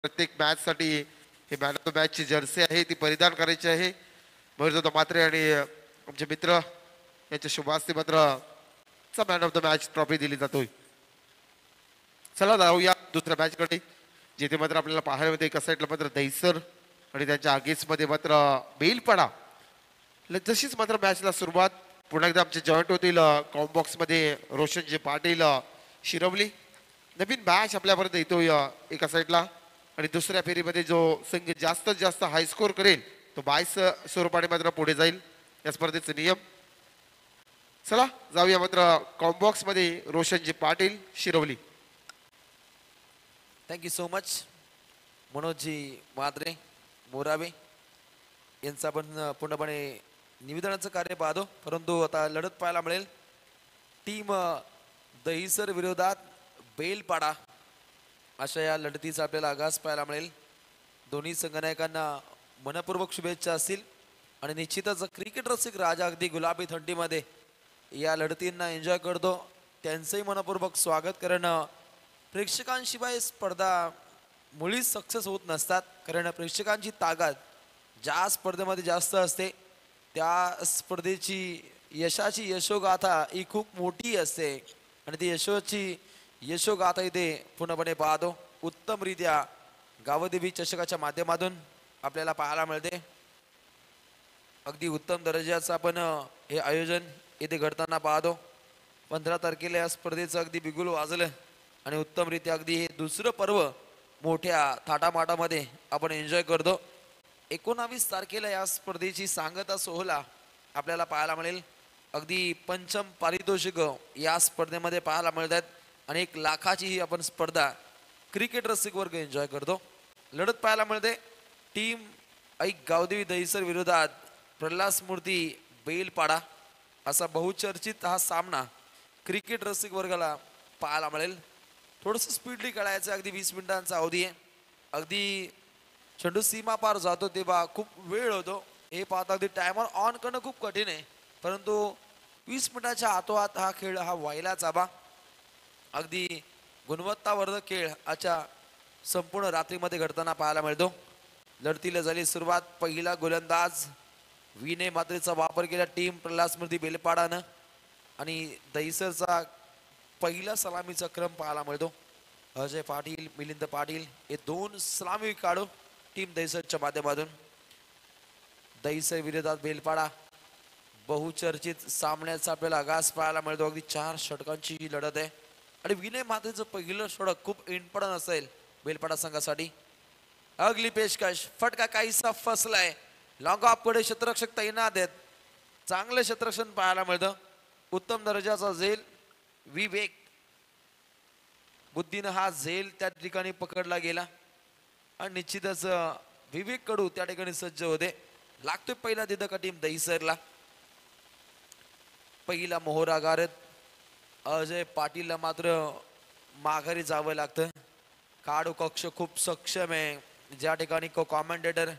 प्रत्येक मॅच साठी हे मॅन ऑफ द मॅच ची जर्सी आहे ती परिधान करायची आहे. महेश मात्रे आणि आमचे मित्र यांच्या शुभ हस्ते मात्र man of the match trophy दिली जातोय. चला जाऊया दुसऱ्या मॅच कडे, जिथे मात्र आपल्याला पाहायला मिळते एका साईडला मात्र दहिसर आणि त्यांच्या आगीच मध्ये मात्र बेलपाडा. जशीच मात्र मॅचला सुरुवात पुन्हा एकदा आमचे जॉईंट होतील कॉम्बॉक्स मध्ये रोशनजी पाटील शिरवली. नवीन मॅच आपल्यापर्यंत येतोय एका साईडला आणि दुसऱ्या फेरीमध्ये जो संघ जास्तीत जास्त हाय स्कोर करेल तो 22 स्वरूपाने मात्र पुढे जाईल. या स्पर्धेचे नियम चला जाऊया मात्र कॉम्बॉक्स मध्ये रोशनजी Patil Shirwali. Thank you so much मनोजजी मात्रे मोरावे यांचा आपण पूर्णपणे निवेदनाचं कार्य पाहतो. परंतु आता लढत पाहायला मिळेल टीम दहिसर विरोधात बेलपाडा अशा या लढतीचा आपल्याला आगाज पाहायला मिळेल. दोन्ही संघनायकांना मनपूर्वक शुभेच्छा असतील आणि निश्चितच क्रिकेट रसिक राजा अगदी गुलाबी थंडीमध्ये या लढतींना एन्जॉय करतो त्यांचंही मनपूर्वक स्वागत करणं. प्रेक्षकांशिवाय स्पर्धा मुळीच सक्सेस होत नसतात, कारण प्रेक्षकांची ताकद ज्या स्पर्धेमध्ये जास्त असते त्या स्पर्धेची यशाची यशोगाथा ही खूप मोठी असते आणि ती यशोगाथा इथे पूर्णपणे पाहतो. उत्तमरित्या गावदेवी चषकाच्या माध्यमातून आपल्याला पाहायला मिळते. अगदी उत्तम दर्जाचं आपण हे आयोजन इथे घडताना पाहतो. 15 तारखेला या स्पर्धेचं अगदी बिगुल वाजलं आणि उत्तमरित्या अगदी हे दुसरं पर्व मोठ्या थाटामाटामध्ये आपण एन्जॉय करतो. 19 तारखेला या स्पर्धेची सांगता सोहळा आपल्याला पाहायला मिळेल. अगदी पंचम पारितोषिक या स्पर्धेमध्ये पाहायला मिळतात आणि 1 लाखाची ही आपण स्पर्धा क्रिकेट रसिक वर्ग एन्जॉय करतो. लढत पाहायला मिळते टीम ऐक गावदेवी दहिसर विरोधात प्रल्हाद स्मृती बेलपाडा असा बहुचर्चित हा सामना क्रिकेट रसिक वर्गाला पाहायला मिळेल. थोडंसं स्पीडली खेळायचं, अगदी 20 मिनिटांचा अवधी आहे. अगदी चेंडू सीमा पार जातो तेव्हा खूप वेळ होतो. हे पाहता अगदी टायमर ऑन करणं खूप कठीण आहे, परंतु 20 मिनिटाच्या आतोआत हा खेळ हा व्हायलाच हवा. अगदी गुणवत्तावर्धक खेळ आजच्या संपूर्ण रात्रीमध्ये घडताना पाहायला मिळतो. लढतीला झाली सुरुवात. पहिला गोलंदाज विनय मात्रेचा वापर केला टीम प्रल्हाद स्मृती बेलपाडानं आणि दहिसरचा पहिला सलामीचा क्रम पाहायला मिळतो. अजय पाटील मिलिंद पाटील हे 2 सलामी काढू टीम दहिसरच्या माध्यमातून. दहिसर विरोधात बेलपाडा बहुचर्चित सामन्याचा आपल्याला आगाज पाहायला मिळतो. अगदी 4 षटकांची ही लढत आहे आणि विनय मात्रेचं पहिलं षटक खूप इम्पॉर्टंट असेल बेलपाडा संघासाठी. अगली पेशकश फटका काहीसा फसलाय. लॉंग ऑफ कडे क्षेत्ररक्षक तैनात आहेत. चांगले क्षेत्ररक्षण पाहायला मिळतं. उत्तम दर्जाचा झेल विवेक बुद्धीनं हा झेल त्या ठिकाणी पकडला गेला आणि निश्चितच विवेक कडू त्या ठिकाणी सज्ज होते. लागतोय पहिला दिदका टीम दहिसरला. पहिला मोहरा गारत अजय पाटीलला मात्र माघारी जावं लागतं. काडू कक्ष खूप सक्षम आहे. ज्या ठिकाणी कॉमेंटेटर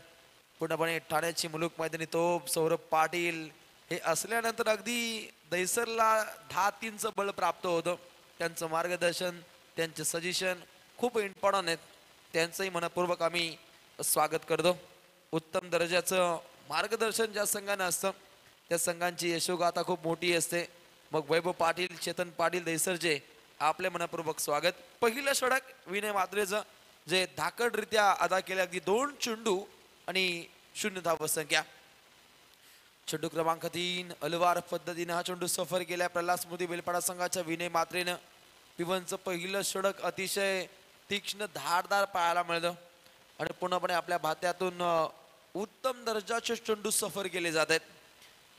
पूर्णपणे ठाण्याची मुलूक मैदानी तोप सौरभ पाटील हे असल्यानंतर अगदी दहिसरला 10-3चं बळ प्राप्त होतं. त्यांचं मार्गदर्शन त्यांचे सजेशन खूप इम्पॉर्टंट आहेत. त्यांचंही मनपूर्वक आम्ही स्वागत करतो. उत्तम दर्जाचं मार्गदर्शन ज्या संघानं असतं त्या संघांची यशोगाथा खूप मोठी असते. मग वैभव पाटील चेतन पाटील दहिसरचे आपले मनपूर्वक स्वागत. पहिलं षटक विनय मात्रेचं जे धाकडरित्या अदा केले. अगदी 2 चेंडू आणि 0 धावसंख्या. चेंडू क्रमांक 3 अलवार पद्धतीने हा चेंडू सफर केला प्रल्हाद स्मृती बेलपाडा संघाच्या विनय मात्रेनं. पिवनचं पहिलं षटक अतिशय तीक्ष्ण धारदार पाहायला मिळतं आणि पूर्णपणे आपल्या भात्यातून उत्तम दर्जाचे चेंडू सफर केले जात आहेत.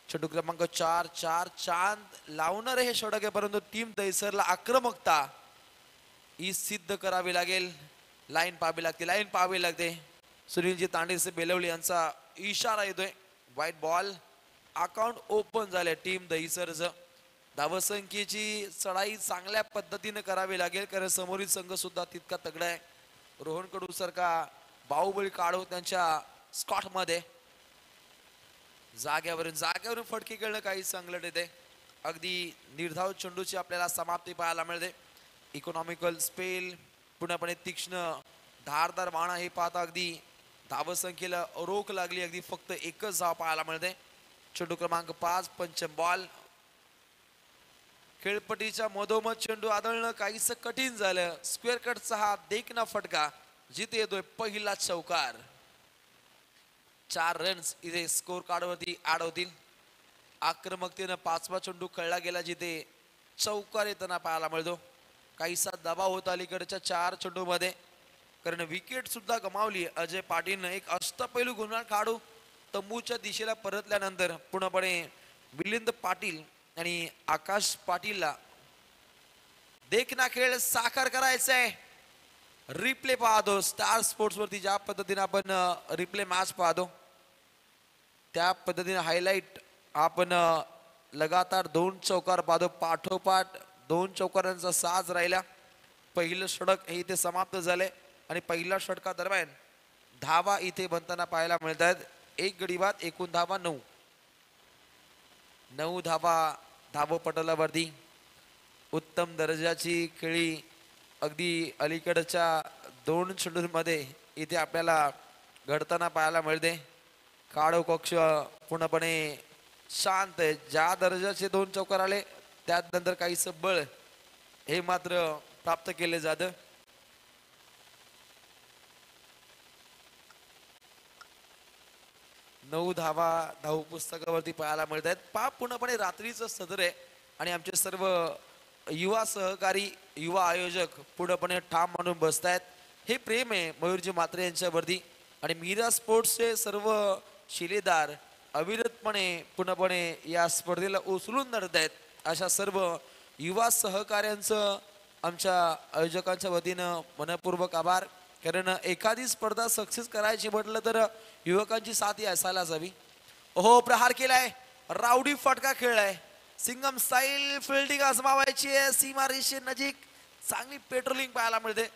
चेंडू क्रमांक 4 चांद लावणारे हे षटक आहे, परंतु टीम दहिसरला आक्रमकता ही सिद्ध करावी लागेल. लाईन पाहावी लागते. सुनीलजी तांडेसे बेलवली यांचा इशारा येतोय. White ball. अकाउंट ओपन झाले टीम दहिसरचं. धावसंख्येची चढाई चांगल्या पद्धतीने करावी लागेल, कारण समोरील संघ सुद्धा तितका तगडा आहे. रोहन कडू सारखा बाहुबली काढू त्यांच्या स्कॉट मध्ये. जाग्यावरून फटके खेळणं काही संकट येते. अगदी निर्धाव चेंडूची आपल्याला समाप्ती पाहायला मिळते. इकॉनॉमिकल स्पेल पूर्णपणे तीक्ष्ण धारदार बाणा हे पाहता अगदी धावसंख्येला रोख लागली. अगदी फक्त एकच धाव पाहायला मिळते. चेंडू क्रमांक 5 पंचम बॉल. खेळपट्टीच्या मधोमध चेंडू आदळणं काहीच कठीण झालं. स्क्वेअर कटचा हा देखना फटका जिथे येतोय पहिला चौकार. 4 रन्स इथे स्कोर कार्ड वरती ऍड होतील. आक्रमकतेनं 5वा चेंडू खेळला गेला जिथे चौकार येताना पाहायला मिळतो. काहीसा दबाव होता अलीकडच्या 4 चेंडू मध्ये, कारण विकेट सुद्धा गमावली. अजय पाटीलनं एक अष्टपैलू गुन्हा काढू तंबूच्या दिशेला परतल्यानंतर पूर्णपणे मिलिंद पाटील आणि आकाश पाटीलला देखना खेळ साकार करायचा आहे. रिप्ले पाहतो स्टार स्पोर्ट्स वरती. ज्या पद्धतीने आपण रिप्ले मॅच पाहतो त्या पद्धतीने हायलाइट आपण लगातार 2 चौकार पाहतो. पाठोपाठ 2 चौकारांचा साज राहिला. पहिलं षटक हे इथे समाप्त झाले आणि पहिल्या षटका दरम्यान धावा इथे बनताना पाहायला मिळत आहेत. 1 गडी बाद, एकूण धावा 9. 9 धावा धावपटलावरती. उत्तम दर्जाची खेळी अगदी अलीकडच्या 2 चेंडूंमध्ये इथे आपल्याला घडताना पाहायला मिळते. काळो कक्ष पूर्णपणे शांत आहे. ज्या दर्जाचे 2 चौकार आले त्यानंतर काहीच बळ हे मात्र प्राप्त केले जातं. नऊ धावा धाव पुस्तकावरती पाहायला मिळत आहेत. पूर्णपणे रात्रीचं सदर आहे आणि आमचे सर्व युवा सहकारी युवा आयोजक पूर्णपणे ठाम मानून बसतायत. हे प्रेम आहे मयूरजी म्हात्रे यांच्यावरती आणि मीरा स्पोर्ट्सचे सर्व शिलेदार अविरतपणे पूर्णपणे या स्पर्धेला उचलून धरत आहेत. अशा सर्व युवा सहकार्यांचं आमच्या आयोजकांच्या वतीनं मनपूर्वक आभार. कारण एखादी स्पर्धा सक्सेस करायची म्हटलं तर युवकांची साथ ही असायलाच हवी. ओहो, प्रहार केलाय, रावडी फटका खेळलाय. सिंगम स्टाईल फिल्डिंग आजमावायची आहे. सीमा रेषे नजीक चांगली पेट्रोलिंग पाहायला मिळते.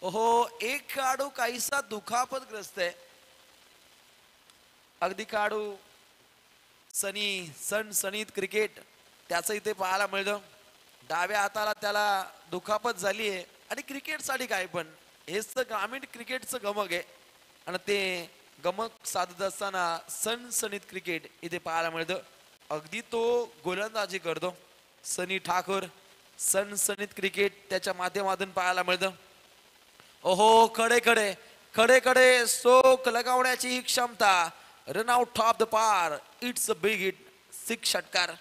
ओहो, एक खेळाडू काहीसा दुखापतग्रस्त आहे. अगदी खेळाडू सणसणीत क्रिकेट त्याचं इथे पाहायला मिळतं. डाव्या हाताला त्याला दुखापत झाली आहे आणि क्रिकेटसाठी काय पण हेच तर ग्रामीण क्रिकेटचं गमक आहे आणि ते गमक साधत असताना सणसणीत क्रिकेट इथे पाहायला मिळतं. अगदी तो गोलंदाजी करतो सनी ठाकूर. सणसणीत क्रिकेट त्याच्या माध्यमातून पाहायला मिळतं. ओहो, खडे खडे खडे खडे सोक लगावण्याची ही क्षमता. रन आउट ऑफ द पार. It's a big hit. 6 षटकार.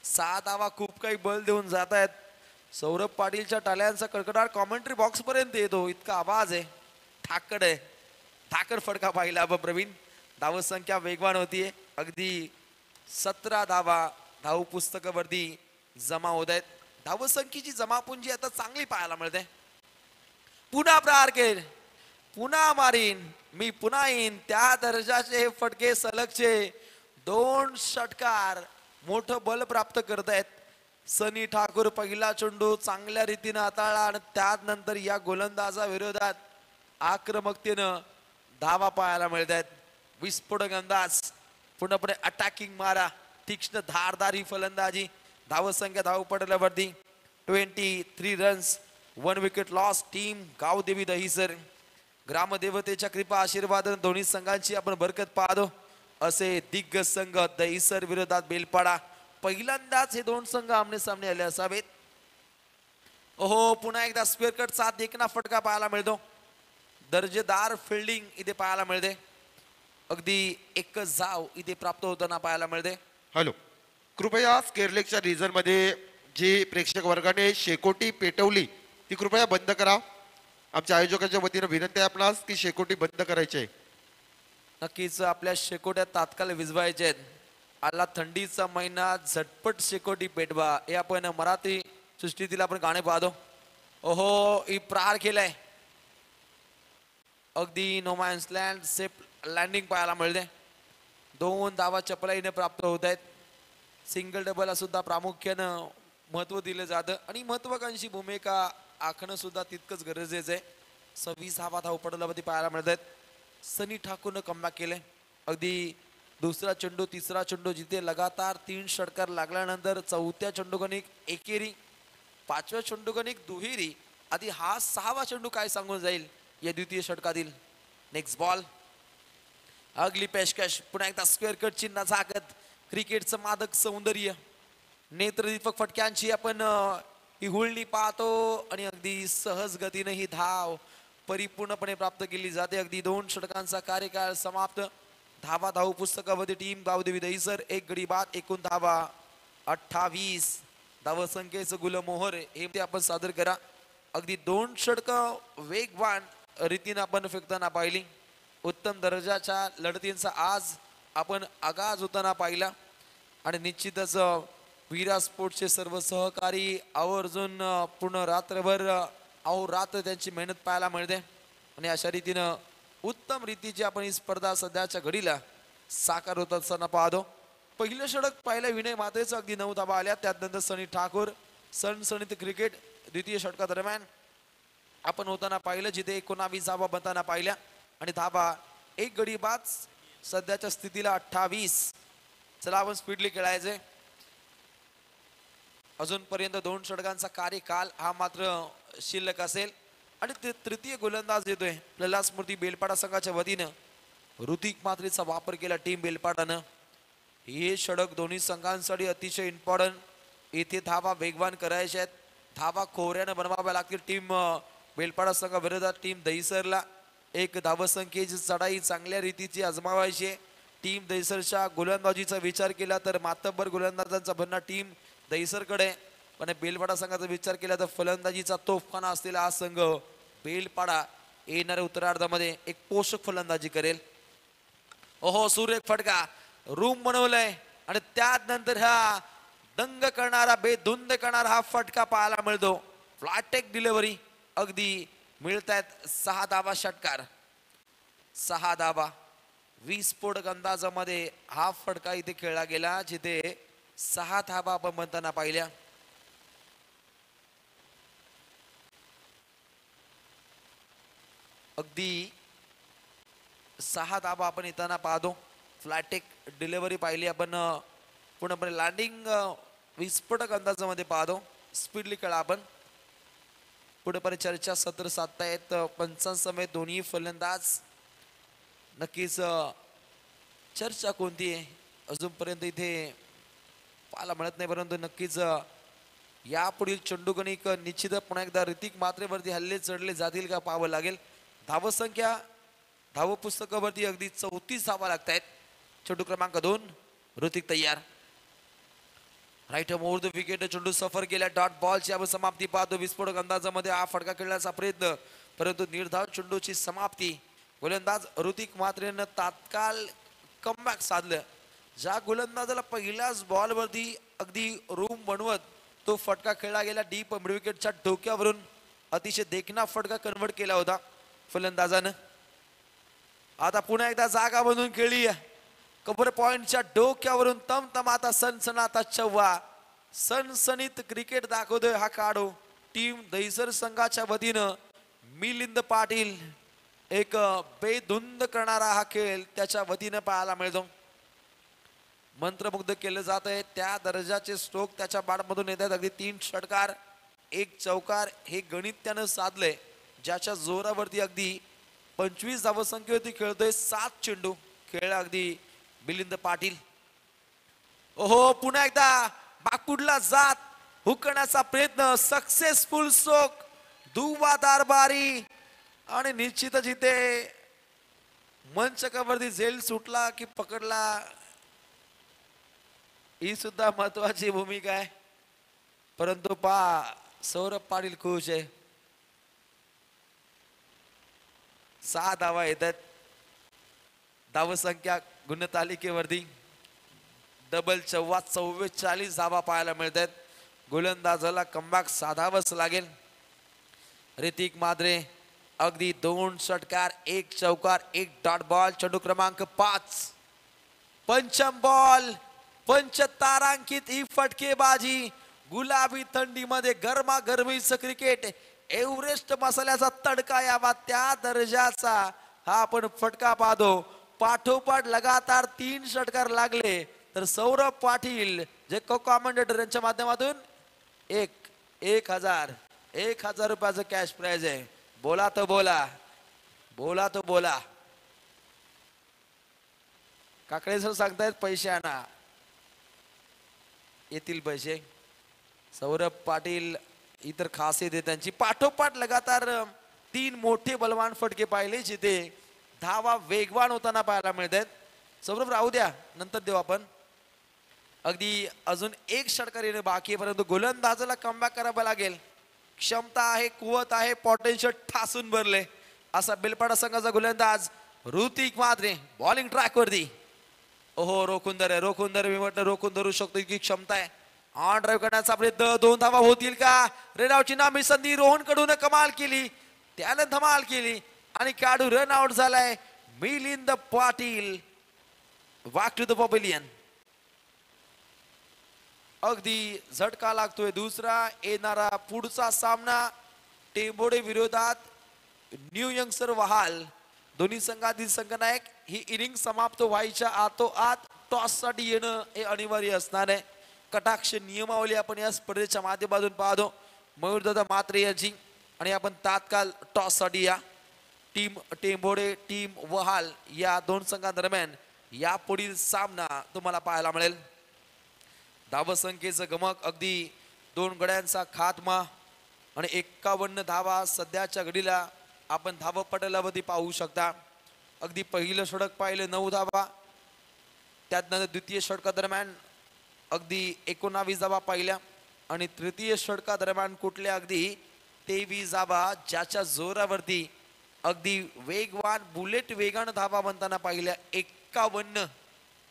6 धावा खूप काही बल देऊन जात आहेत. सौरभ पाटीलच्या टाळ्यांचा कडकडाट कॉमेंट्री बॉक्स पर्यंत येतो इतका आवाज आहे. ठाकड आहे. ठाकर फटका पाहिला प्रवीण. धाव संख्या वेगवान होतीये. अगदी 17 धावा धाव पुस्तकावरती जमा होत आहेत. धाव संख्येची जमापुंजी आता चांगली पाहायला मिळते. पुन्हा प्रहार केल, पुन्हा मारीन, मी पुन्हा येईन. त्या दर्जाचे हे फटके सलगचे 2 षटकार मोठं बल प्राप्त करत आहेत. सनी ठाकूर पहिला चेंडू चांगल्या रीतीने हाताळला आणि त्यानंतर या गोलंदाजा विरोधात आक्रमकतेनं धावा पाहायला मिळत आहेत. विस्फोटक अंदाज, पूर्णपणे अटॅकिंग मारा, तीक्ष्ण धारदारी फलंदाजी. धावसंख्या धावपटलावरती 23 runs, 1 wicket loss. Team Gavdevi Dahisar. ग्रामदेवतेच्या कृपा आशीर्वाद दोन्ही संघांची आपण बरकत पाहतो. असे दिग्गज संघ दहिसर विरोधात बेलपाडा. पहिल्यांदाच हे 2 संघ आमने सामने आले असावेत. ओहो, पुन्हा एकदा स्क्वेअर कटचा देखना फटका पाहायला मिळतो. दर्जेदार फिल्डिंग इथे पाहायला मिळते. अगदी एकच धाव इथे प्राप्त होताना पाहायला मिळते. हॅलो, कृपया स्केअरलेगच्या रिझन मध्ये जी प्रेक्षक वर्गाने शेकोटी पेटवली ती कृपया बंद करा. आमच्या आयोजकांच्या वतीनं विनंती आहे आपणास की शेकोटी बंद करायची आहे. नक्कीच आपल्या शेकोट्या तात्काळ विझवायच्या आहेत. आला थंडीचा महिना, झटपट शेकोटी पेटवा, हे आपण मराठी सृष्टीतील आपण गाणे पाहतो. ओहो, ही प्रहार केलाय. अगदी no man's land safe landing पाहायला मिळते. 2 धावा चपलाईने प्राप्त होत आहेत. सिंगल डबलला सुद्धा प्रामुख्यानं महत्व दिलं जातं आणि महत्वाकांक्षी भूमिका आखणं सुद्धा तितकंच गरजेचं आहे. 26 धावा धावपटलावरती पाहायला मिळत आहेत. सनी ठाकूरनं कमबॅक केलंय. अगदी दुसरा चेंडू, तिसरा चेंडू जिथे लगातार 3 षटकार लागल्यानंतर 4थ्या चेंडूगणिक एकेरी, 5व्या चेंडूगणिक दुहेरी, आधी हा 6वा चेंडू काय सांगून जाईल या द्वितीय षटकातील. नेक्स्ट बॉल, अगली पेशकश, पुन्हा एकदा स्क्वेअर कट चिन्ह झाकत क्रिकेटचं मादक सौंदर्य, नेत्रदीपक फटक्यांची आपण ही हुळणी पाहतो आणि अगदी सहज गतीने ही धाव परिपूर्णपणे प्राप्त केली जाते. अगदी 2 षटकांचा कार्यकाळ समाप्त. धावा धाव पुस्तकामध्ये टीम गावदेवी दहिसर 1 गडी बाद, एकूण धावा 28. धावसंख्येचं गुलमोहर हे ते आपण सादर करा. अगदी 2 षटकं वेगवान रीतीने आपण फेकताना पाहिली. उत्तम दर्जाच्या लढतींचा आज आपण आगाज होताना पाहिला आणि निश्चितच वीरा स्पोर्ट्सचे सर्व सहकारी आवर्जून पूर्ण रात्रभर अहोरात्र त्यांची मेहनत पाहायला मिळते आणि अशा रीतीनं उत्तम रीतीची आपण ही स्पर्धा सध्याच्या घडीला साकार होत असताना पाहतो. पहिलं षटक पाहिलं विनय मात्रेचं, अगदी 9 धावा आल्या. त्यानंतर सनी ठाकूर सणसणीत क्रिकेट द्वितीय षटकादरम्यान आपण होताना पाहिलं, जिथे 19 धावा बनताना पाहिल्या आणि धावा 1 गडी बाद. सध्याच्या स्थितीला 28. चला आपण स्पीडली खेळायचे. अजूनपर्यंत 2 षटकांचा कार्यकाल हा मात्र शिल्लक असेल आणि ते तृतीय गोलंदाज येतोय आपल्याला स्मृती बेलपाडा संघाच्या वतीनं. ऋतिक मात्रेचा वापर केला टीम बेलपाडानं. हे षटक दोन्ही संघांसाठी अतिशय इम्पॉर्टंट. येथे धावा वेगवान करायच्या आहेत, धावा खोऱ्यानं बनवाव्या लागतील टीम बेलपाडा संघाविरोधात टीम दहिसरला. एक धावसंख्येची चढाई चांगल्या रीतीची आजमावायची आहे. टीम दहिसरच्या गोलंदाजीचा विचार केला तर मातब्बर गोलंदाजांचा भरणा टीम दहिसरकडे, पण बेलपाडा संघाचा विचार केला तर फलंदाजीचा तोफखाना असलेला हा संघ बेलपाडा येणाऱ्या उत्तरार्धामध्ये एक पोषक फलंदाजी करेल. ओहो, सुरेख फटका, रूम बनवलंय आणि त्यानंतर हा दंग करणारा, बेधुंद करणारा हा फटका पाहायला मिळतो. फ्लॅटेक डिलिव्हरी, अगदी मिळतायत 6 धावा. षटकार 6 धावा. विस्फोटक अंदाजामध्ये हा फटका इथे खेळला गेला, जिथे 6 धावा आपण म्हणताना पाहिल्या. अगदी 6 धावा आपण येताना पाहतो. फ्लॅटेक डिलिव्हरी पाहिली आपण, पूर्णपणे लँडिंग विस्फोटक अंदाजामध्ये पाहतो. स्पीडली खेळा आपण. पुढे चर्चा सत्र साधतायत पंचांसमेत दोन्ही फलंदाज. नक्कीच चर्चा कोणती आहे अजूनपर्यंत इथे पाहायला मिळत नाही, परंतु नक्कीच यापुढील चेंडूगणिक निश्चित पुन्हा एकदा ऋतिक मात्रेवरती हल्ले चढले जातील का पाहावं लागेल. धावसंख्या धाव पुस्तकावरती अगदी 34 धावा लागत आहेत. चेंडू क्रमांक 2, ऋतिक तयार. राईट मोर द विकेट, चेंडू सफर केला. डॉट बॉलची आपण समाप्ती पाहतो. विस्फोटक अंदाजामध्ये हा फटका खेळण्याचा प्रयत्न, परंतु निर्धाव चेंडूची समाप्ती. गोलंदाज ऋतिक मात्रेनं तात्काळ कमबॅक साधलं. ज्या गोलंदाजाला पहिल्याच बॉलवरती अगदी रूम बनवत तो फटका खेळला गेला डीप मिड विकेटच्या डोक्यावरून, अतिशय देखणा फटका कन्वर्ट केला होता फलंदाजानं. आता पुन्हा एकदा जागा बनवून खेळली. कव्हर पॉइंटच्या डोक्यावरून तमतमाता सनसनाता चव्हा. सनसनीत क्रिकेट दाखवतोय हा काढो टीम दहिसर संघाच्या वतीनं. मिलिंद पाटील एक बेधुंद करणारा हा खेळ त्याच्या वतीनं पाहायला मिळतो. मंत्रमुग्ध केलं जात आहे. त्या दर्जाचे स्ट्रोक त्याच्या बॅटमधून येतात. अगदी 3 षटकार 1 चौकार हे गणित त्यानं साधलंय, ज्याच्या जोरावरती अगदी 25 धावसंख्येवरती खेळतोय. 7 चेंडू खेळला अगदी मिलिंद पाटील. ओहो, पुन्हा एकदा बाकुडला जात हुकण्याचा प्रयत्न, सक्सेसफुल स्ट्रोक, दुवादार बारी आणि निश्चितच इथे मंचकावरती झेल सुटला की पकडला, ही सुद्धा महत्वाची भूमिका आहे. परंतु सौरभ पाटील खुश आहे. 6 धावा येतात. धावसंख्या गुणतालिकेवरती डबल 44 धावा पाहायला मिळतात. गोलंदाजाला कमबॅक साधावंच लागेल. ऋतिक मात्रे अगदी 2 षटकार 1 चौकार 1 डॉट बॉल. चेंडू क्रमांक 5, पंचम बॉल. पंचतारांकित ही फटकेबाजी. गुलाबी थंडीमध्ये गरमागरमीचं क्रिकेट, एव्हरेस्ट मसाल्याचा तडका यावा त्या दर्जाचा हा आपण फटका पाहतो. पाठोपाठ लगातार 3 षटकार लागले तर सौरभ पाटील जे कॉमेंटेटर यांच्या माध्यमातून 1,000 रुपयाचं कॅश प्राइज आहे. बोला तर बोला, बोला तो बोला. काकडे सर सांगतायत पैसे आणा. येतील पैसे. सौरभ पाटील इतर खासियत आहे त्यांची. पाठोपाठ लगातार 3 मोठे बलवान फटके पाहिले जिथे धावा वेगवान होताना पाहायला मिळतात. सौरभ राहू द्या, नंतर देऊ आपण. अगदी अजून एक षटकार येणे बाकी आहे, परंतु गोलंदाजाला कमबॅक करावा लागेल. क्षमता आहे, कुवत आहे, पोटेन्शियल ठासून भरले असा बेलपाडा संघाचा गोलंदाज ऋतिक म्हात्रे बॉलिंग ट्रॅक वरती. ओहो, रोखून धर मी म्हटलं रोखून धरू शकतो इतकी क्षमता आहे. ऑन ड्राईव्ह करण्याचा प्रयत्न, 2 धावा होतील का? रेडावची नामी संधी रोहन कडून कमाल केली, त्यानं धमाल केली आणि काढू रन आउट झालाय Milind Patil. Walk to the pavilion. अगदी झटका लागतोय दुसरा. येणारा पुढचा सामना टेंबोडे विरोधात न्यू यंगस्टर वहाल. दोन्ही संघातील संघनायक ही इनिंग समाप्त व्हायच्या आतोआत टॉस साठी येणं हे अनिवार्य असणार आहे. कटाक्ष नियमावली आपण या स्पर्धेच्या माध्यमातून पाहतो मयूरदादा म्हात्रे यांची. आणि आपण तात्काळ टॉस साठी या टीम टेंबोडे टीम वहाल या 2 संघांदरम्यान या पुढील सामना तुम्हाला पाहायला मिळेल. धावसंख्येचं गमक, अगदी 2 गड्यांचा खात्मा आणि 51 धावा सध्याच्या घडीला आपण धावपटलावरती पाहू शकता. अगदी पहिलं षटक पाहिलं 9 धावा, त्यानंतर द्वितीय षटकादरम्यान अगदी 19 धावा पाहिल्या आणि तृतीय षटकादरम्यान कुठल्या अगदी 23 धावा, ज्याच्या जोरावरती अगदी वेगवान बुलेट वेगानं धावा बनताना पाहिल्या 51.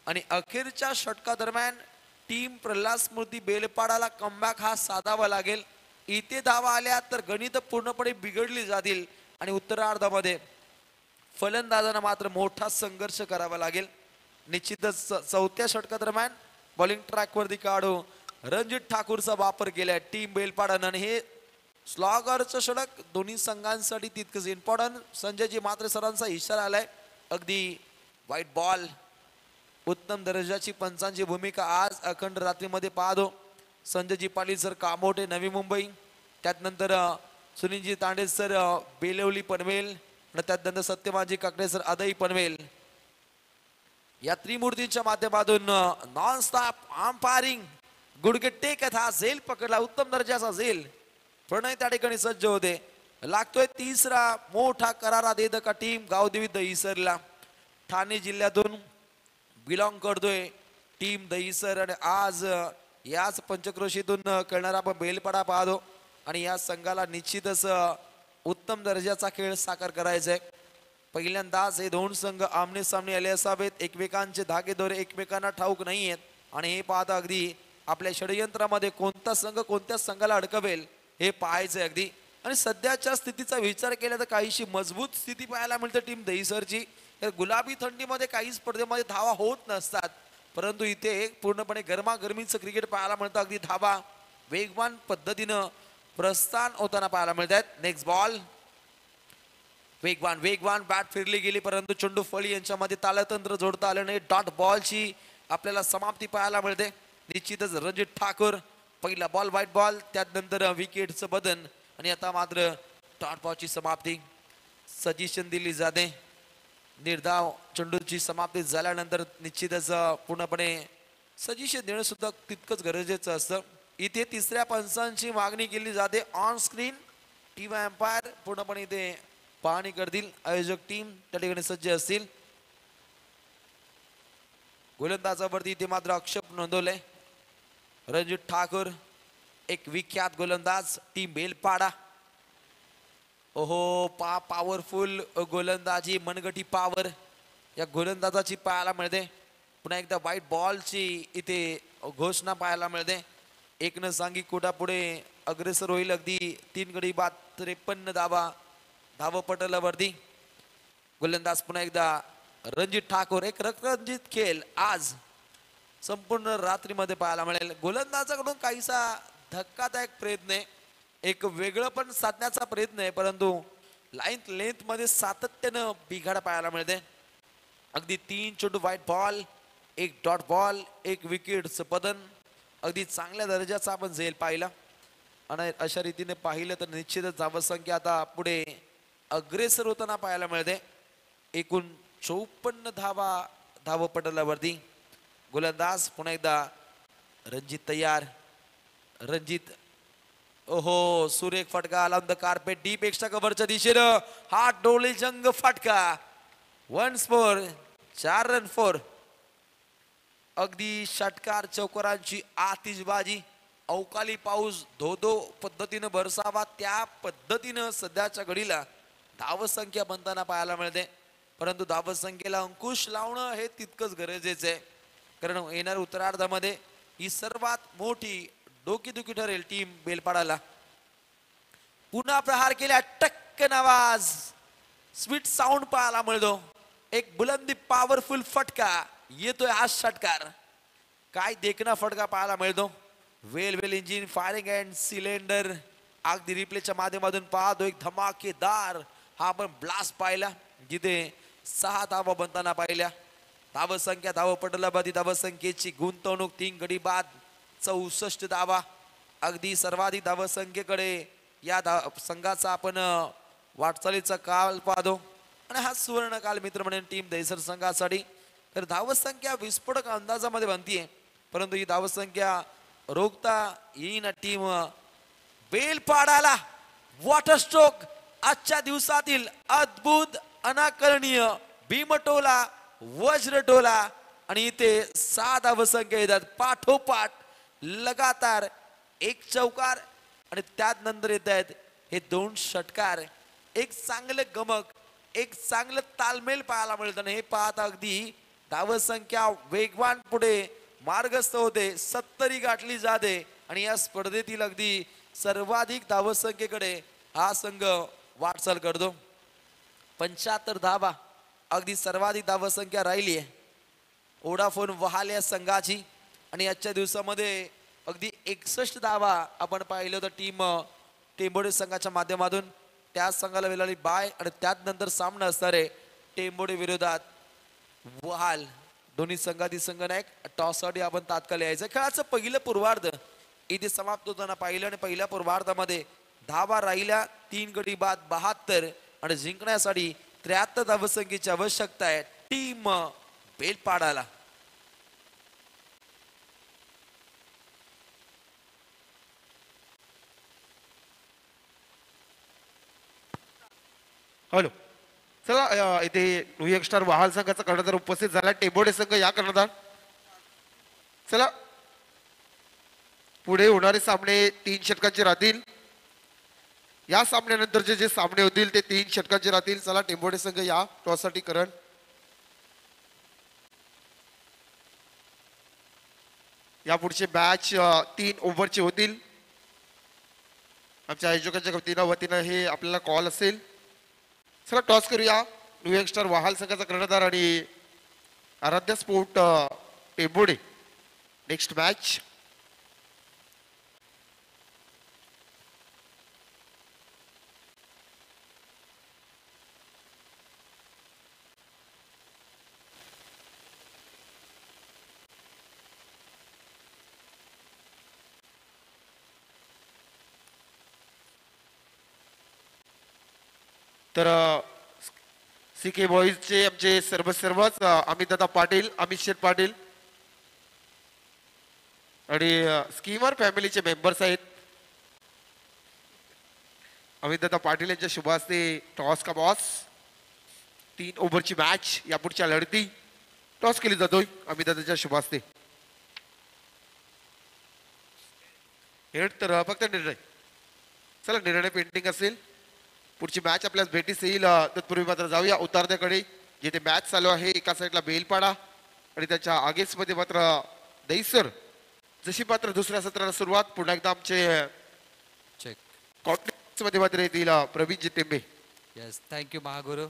आणि अखेरच्या षटकादरम्यान टीम प्रल्हाद स्मृती बेलपाडाला कमबॅक हा साधावा लागेल. इथे धावा आल्या तर गणित पूर्णपणे बिघडली जातील आणि उत्तरार्धामध्ये फलंदाजांना मात्र मोठा संघर्ष करावा लागेल. निश्चितच 4थ्या षटकादरम्यान बॉलिंग ट्रॅक वरती काढू रणजित ठाकूरचा वापर केलाय टीम बेलपाडानं. आणि हे स्लॉगरचं षटक दोन्ही संघांसाठी तितकंच इम्पॉर्टंट. संजयजी मात्र सरांचा इशारा आलाय. अगदी वाईट बॉल. उत्तम दर्जाची पंचांची भूमिका आज अखंड रात्रीमध्ये पाहतो. संजयजी पाटील सर कामोठे नवी मुंबई, त्यानंतर सुनीलजी तांडे सर बेलवली पनवेल, आणि त्यानंतर सत्यमाजी काकडे सर आदई पनवेल. या त्रिमूर्तींच्या माध्यमातून नॉन स्टॉप अंपायरिंग गुडगट्टे कथा झेल पकडला, उत्तम दर्जाचा झेल. प्रणय त्या ठिकाणी सज्ज होते. लागतोय तिसरा मोठा करारा देत का टीम गावदेवी दहिसरला. ठाणे जिल्ह्यातून बिलॉंग करतोय टीम दहिसर आणि आज याच पंचक्रोशीतून खेळणारा आपण बेलपाडा पाहतो. आणि या संघाला निश्चितच उत्तम दर्जाचा खेळ साकार करायचा आहे. पहिल्यांदाच हे 2 संघ आमने सामने आले असावेत. एकमेकांचे धागेदोरे एकमेकांना ठाऊक नाही आहेत आणि हे पाहता अगदी आपल्या षडयंत्रामध्ये कोणता संघ कोणत्या संघाला अडकवेल हे पाहायचंय अगदी. आणि सध्याच्या स्थितीचा विचार केला तर काहीशी मजबूत स्थिती पाहायला मिळते टीम दहिसरची. गुलाबी थंडीमध्ये काही स्पर्धेमध्ये धावा होत नसतात, परंतु इथे पूर्णपणे गरमागरमीचं क्रिकेट पाहायला मिळतं. अगदी धावा वेगवान पद्धतीनं प्रस्थान होताना पाहायला मिळतात. Next ball. वेगवान बॅट फिरली गेली, परंतु चेंडू फळी यांच्यामध्ये तालतंत्र जोडता आलं नाही. डॉट बॉलची आपल्याला समाप्ती पाहायला मिळते. निश्चितच रणजित ठाकूर पहिला बॉल व्हाईट बॉल, त्यानंतर विकेटचं बदन आणि आता मात्र डॉट बॉलची समाप्ती. सजेशन दिली जाते. निर्धाव चेंडूची समाप्ती झाल्यानंतर निश्चितच पूर्णपणे सजेशन देणं सुद्धा तितकंच गरजेचं असतं. इथे तिसऱ्या पंचांची मागणी केली जाते ऑन स्क्रीन. टीम एम्पायर पूर्णपणे इथे पाहणी करतील. आयोजक टीम त्या ठिकाणी सज्ज असतील. गोलंदाजावरती इथे मात्र आक्षेप नोंदवले. रणजित ठाकूर एक विख्यात गोलंदाज टीम बेलपाडा. ओहो, पॉवरफुल गोलंदाजी, मनगटी पावर या गोलंदाजाची पाहायला मिळते. पुन्हा एकदा व्हाईट बॉलची इथे घोषणा पाहायला मिळते. एकनं सांगी कोटा पुढे अग्रेसर होईल. अगदी 3 गडी बाद 53 धावा धावपटलावरती. गोलंदाज पुन्हा एकदा रणजित ठाकूर. एक रंजित खेळ आज संपूर्ण रात्रीमध्ये पाहायला मिळेल. गोलंदाजाकडून काहीसा धक्कादायक प्रयत्न आहे, एक वेगळं पण साधण्याचा प्रयत्न आहे, परंतु लेंथ मध्ये सातत्यानं बिघाड पाहायला मिळते. अगदी 3 चेंडू व्हाईट बॉल, 1 डॉट बॉल, 1 विकेटचं पतन. अगदी चांगल्या दर्जाचा आपण झेल पाहिला. आणि अशा रीतीने पाहिलं तर निश्चितच धावसंख्या आता पुढे अग्रेसर होताना पाहायला मिळते. एकूण 54 धावपटलावरती. गोलंदाज पुन्हा एकदा रणजित तयार. रणजित, ओहो, सुरेख फटका आला on the carpet deep extra कव्हरच्या दिशेनं. हा डोळे जंग फटका. Once more 4 run four. अगदी षटकार चौकारांची आतिषबाजी. अवकाळी पाऊस धो धो पद्धतीनं बरसावा त्या पद्धतीनं सध्याच्या घडीला धावसंख्या बनताना पाहायला मिळते. परंतु धावसंख्येला अंकुश लावणं हे तितकंच गरजेचं आहे. कारण येणाऱ्या उत्तरार्धामध्ये ही सर्वात मोठी डोकीदुखी ठरेल टीम बेलपाडाला. पुन्हा प्रहार केल्या टक्कन आवाज, स्वीट साऊंड पाहायला मिळतो. एक बुलंदी पॉवरफुल फटका येतोय हा षटकार. काय देखना फटका पाहायला मिळतो. वेल इंजिन फायरिंग अँड सिलेंडर अगदी रिप्लेच्या माध्यमातून पाहतो. एक धमाकेदार हा आपण ब्लास्ट पाहिला जिथे 6 धावा बनताना पाहिल्या. धावसंख्या धावपटलावरती धावसंख्येची गुंतवणूक 3 गडी बाद 64 धावा. अगदी सर्वाधिक धावसंख्येकडे या संघाचा आपण वाटचालीचा काल पाहतो. आणि हा सुवर्ण काल मित्र म्हणून टीम दहिसर संघासाठी. तर धावसंख्या विस्फोटक अंदाजामध्ये बनतीये. परंतु ही धावसंख्या रोखता येईना टीम बेलपाडाला. वॉटर स्ट्रोक आजच्या दिवसातील अद्भुत अनाकरणीय भीमटोला वज्रटोला. आणि इथे 6 धावसंख्या येतात पाठोपाठ लगातार. एक चौकार आणि त्यात नंतर येत आहेत हे 2 षटकार. एक चांगलं गमक, एक चांगलं तालमेल पाहायला मिळतं. आणि हे पाहता अगदी धावसंख्या वेगवान पुढे मार्गस्थ होते. 70 गाठली जाते. आणि या स्पर्धेतील अगदी सर्वाधिक धावसंख्येकडे हा संघ वाटचाल करतो. 75 धावा अगदी सर्वाधिक धावसंख्या राहिली आहे ओडाफोन वहाल या संघाची. आणि आजच्या दिवसामध्ये अगदी 61 धावा आपण पाहिलं तर टीम टेंबोडे संघाच्या माध्यमातून. त्या संघाला वेळाली बाय. आणि त्यात नंतर सामना असणार आहे टेंबोडे विरोधात वहाल. दोन्ही संघातील संघनायक टॉससाठी आपण तात्काळ यायचं. खेळाचं पहिलं पूर्वार्ध इथे समाप्त होताना पाहिलं. आणि पहिल्या पूर्वार्धामध्ये धावा राहिल्या 3 गडी बाद 72. आणि जिंकण्यासाठी 73 धावसंख्येची आवश्यकता आहे टीम बेलपाडाला. हॅलो, चला इथे न्यू यंगस्टार वहाल संघाचा कर्णधार उपस्थित झाला. टेंबोडे संघ या कर्णधार. चला पुढे होणारे सामने 3 षटकांचे राहतील. या सामन्यानंतरचे जे सामने होतील ते 3 षटकांचे राहतील. चला टेंबोडे संघ या टॉससाठी करण. या पुढचे मॅच 3 ओव्हरचे होतील. आमच्या आयोजकांच्या वतीनं हे आपल्याला कॉल असेल. चला टॉस करूया. न्यू यंगस्टार वहाल संघाचा कर्णधार आणि आराध्य स्पोर्ट टेंबोडे. नेक्स्ट मॅच तर सीके बॉईजचे आमचे सर्वच अमितदादा पाटील, अमित शेठ पाटील आणि स्कीमर फॅमिलीचे मेंबर्स आहेत. अमितदादा पाटील यांच्या शुभ हस्ते टॉस का बॉस. 3 ओव्हरची मॅच या पुढच्या लढती टॉस केली जातोय अमितदादाच्या शुभ हस्ते. तर फक्त निर्णय. चला निर्णय पेंटिंग असेल. पुढची मॅच आपल्याला भेटीस येईल. तत्पूर्वी मात्र जाऊया उतारत्याकडे जिथे मॅच चालू आहे. एका साईडला बेलपाडा आणि त्याच्या आगेच मध्ये मात्र दहिसर. जशी मात्र दुसऱ्या सत्राला सुरुवात पुन्हा एकदा आमचे चेक कॉन्टॅक्ट मध्ये मात्र येतील प्रवीण जितेंबे. Yes, thank you Mahaguru.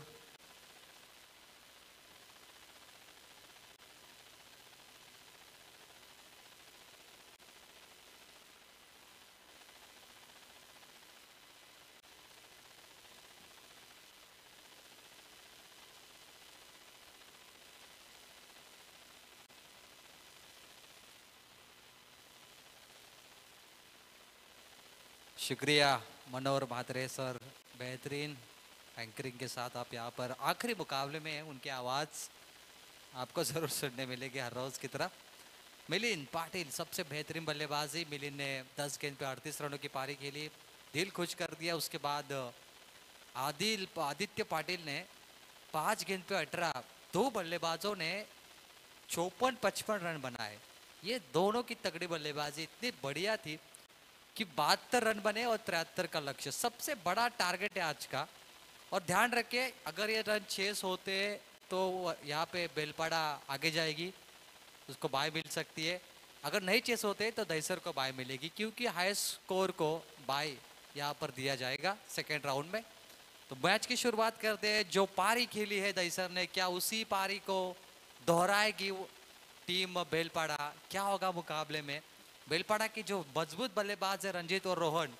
शुक्रिया मनोहर म्हात्रे सर, बेहतरीन एंकरिंग के साथ आप यहाँ पर आखिरी मुकाबले में हैं, उनकी आवाज़ आपको ज़रूर सुनने मिलेगी हर रोज़ की तरह। मिलिंद पाटिल सबसे बेहतरीन बल्लेबाजी। मिलिंद ने 10 गेंद पे 38 रनों की पारी खेली, दिल खुश कर दिया। उसके बाद आदित्य पाटिल ने 5 गेंद पे 18, दो बल्लेबाजों ने 54-55 रन बनाए। ये दोनों की तगड़ी बल्लेबाजी इतनी बढ़िया थी कि 72 रन बने और 73 का लक्ष्य सबसे बड़ा टारगेट है आज का। और ध्यान रखिए, अगर ये रन चेस होते तो यहाँ पे बेलपाड़ा आगे जाएगी, उसको बाय मिल सकती है। अगर नहीं चेस होते तो दहीसर को बाय मिलेगी, क्योंकि हाईएस्ट स्कोर को बाय यहाँ पर दिया जाएगा सेकेंड राउंड में। तो मैच की शुरुआत करते हैं। जो पारी खेली है दहीसर ने, क्या उसी पारी को दोहराएगी टीम बेलपाड़ा? क्या होगा मुकाबले में? बेलपाड़ा की जो मजबूत बल्लेबाज है रंजीत और रोहन,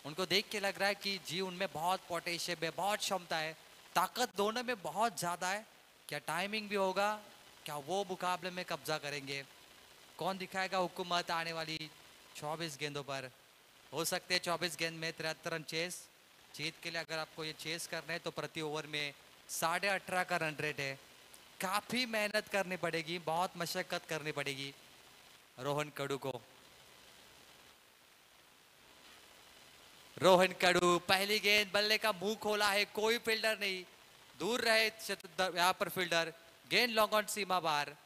उनको देख के लग रहा है कि जी उनमें बहुत पोटेंशियल है, बहुत क्षमता है, ताकत दोनों में बहुत ज़्यादा है। क्या टाइमिंग भी होगा? क्या वो मुकाबले में कब्जा करेंगे? कौन दिखाएगा हुकूमत आने वाली 24 गेंदों पर? हो सकते हैं 24 गेंद में 73 रन चेस। जीत के लिए अगर आपको ये चेस करना है तो प्रति ओवर में 18.5 का रन रेट है। काफ़ी मेहनत करनी पड़ेगी, बहुत मशक्कत करनी पड़ेगी रोहन कड़ू को। रोहन कड़ू पहली गेंद, बल्ले का मुंह खोला है, कोई फील्डर नहीं, दूर रहे यहाँ पर फील्डर। गेंद लॉन्ग ऑन सीमा बार,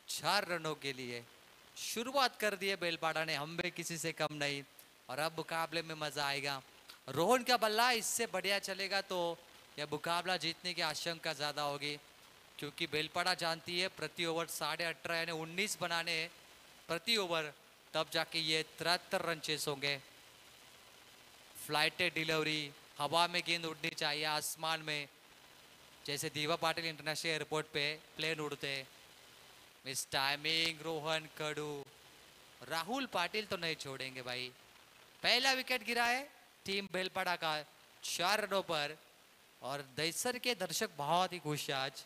4 रनों के लिए शुरुआत कर दी है बेलपाड़ा ने। हम भी किसी से कम नहीं, और अब मुकाबले में मजा आएगा। रोहन का बल्ला इससे बढ़िया चलेगा तो यह मुकाबला जीतने की आशंका ज्यादा होगी, क्योंकि बेलपाड़ा जानती है प्रति ओवर 18.5 यानी 19 बनाने प्रति ओवर, तब जाके ये 73 रन चेस होंगे। फ्लाइटेड डिलीवरी, हवा में गेंद उड़नी चाहिए आसमान में, जैसे दीवा पाटिल इंटरनेशनल एयरपोर्ट पे प्लेन उड़ते। Miss timing Rohan Kadu. राहुल पाटिल तो नहीं छोड़ेंगे भाई। पहला विकेट गिरा है टीम बेलपाड़ा का 4 रनों पर, और दहीसर के दर्शक बहुत ही खुश हैं आज,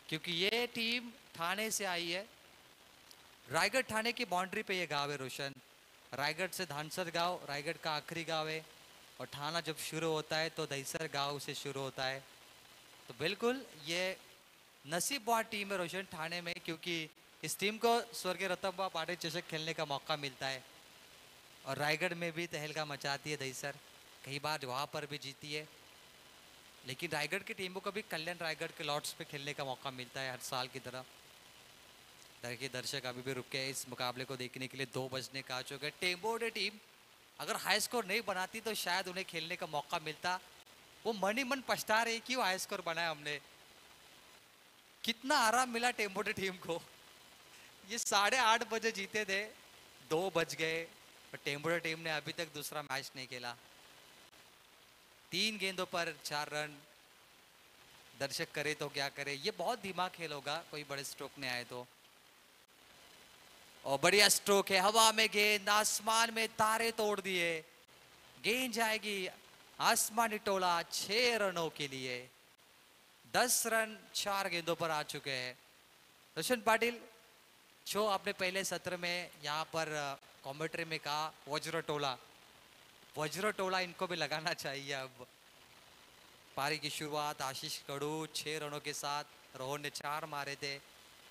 क्योंकि ये टीम ठाणे से आई है। रायगढ़ ठाणे की बाउंड्री पे ये गांव है रोशन। रायगढ़ से धानसर गांव रायगढ़ का आखिरी गांव है, और ठाणा जब शुरू होता है तो दहीसर गांव से शुरू होता है। तो बिल्कुल ये नसीबवान टीम है रोशन ठाणे में, क्योंकि इस टीम को स्वर्गीय रतनबा पाटिल चषक खेलने का मौका मिलता है। और रायगढ़ में भी तहलका मचाती है दहीसर, कई बार वहाँ पर भी जीती है। लेकिन रायगढ़ की टीमों को भी कल्याण रायगढ़ के लॉर्ड्स पे खेलने का मौका मिलता है हर साल की तरह। देखिए दर्शक अभी भी रुके हैं इस मुकाबले को देखने के लिए। 2 बजने का आ चुके। टेम्बोडे टीम अगर हाई स्कोर नहीं बनाती तो शायद उन्हें खेलने का मौका मिलता। वो मन ही मन पछता रही क्यों हाई स्कोर बनाया हमने। कितना आराम मिला टेम्बोडे टीम को। ये 8:30 बजे जीते थे, 2 बज गए, और टेम्बोडे टीम ने अभी तक दूसरा मैच नहीं खेला। 3 गेंदों पर 4 रन। दर्शक करे तो क्या करे, ये बहुत धीमा खेल होगा कोई बड़े स्ट्रोक नहीं आए तो। और बढ़िया स्ट्रोक है, हवा में गेंद, आसमान में तारे तोड़ दिए। गेंद जाएगी आसमानी टोला 6 रनों के लिए। 10 रन 4 गेंदों पर आ चुके हैं। रोशन पाटिल, जो आपने पहले सत्र में यहाँ पर कमेंट्री में कहा वज्र टोला इनको भी लगाना चाहिए। अब पारी की शुरुआत आशीष कड़ू 6 रनों के साथ, रोहन ने 4 मारे थे,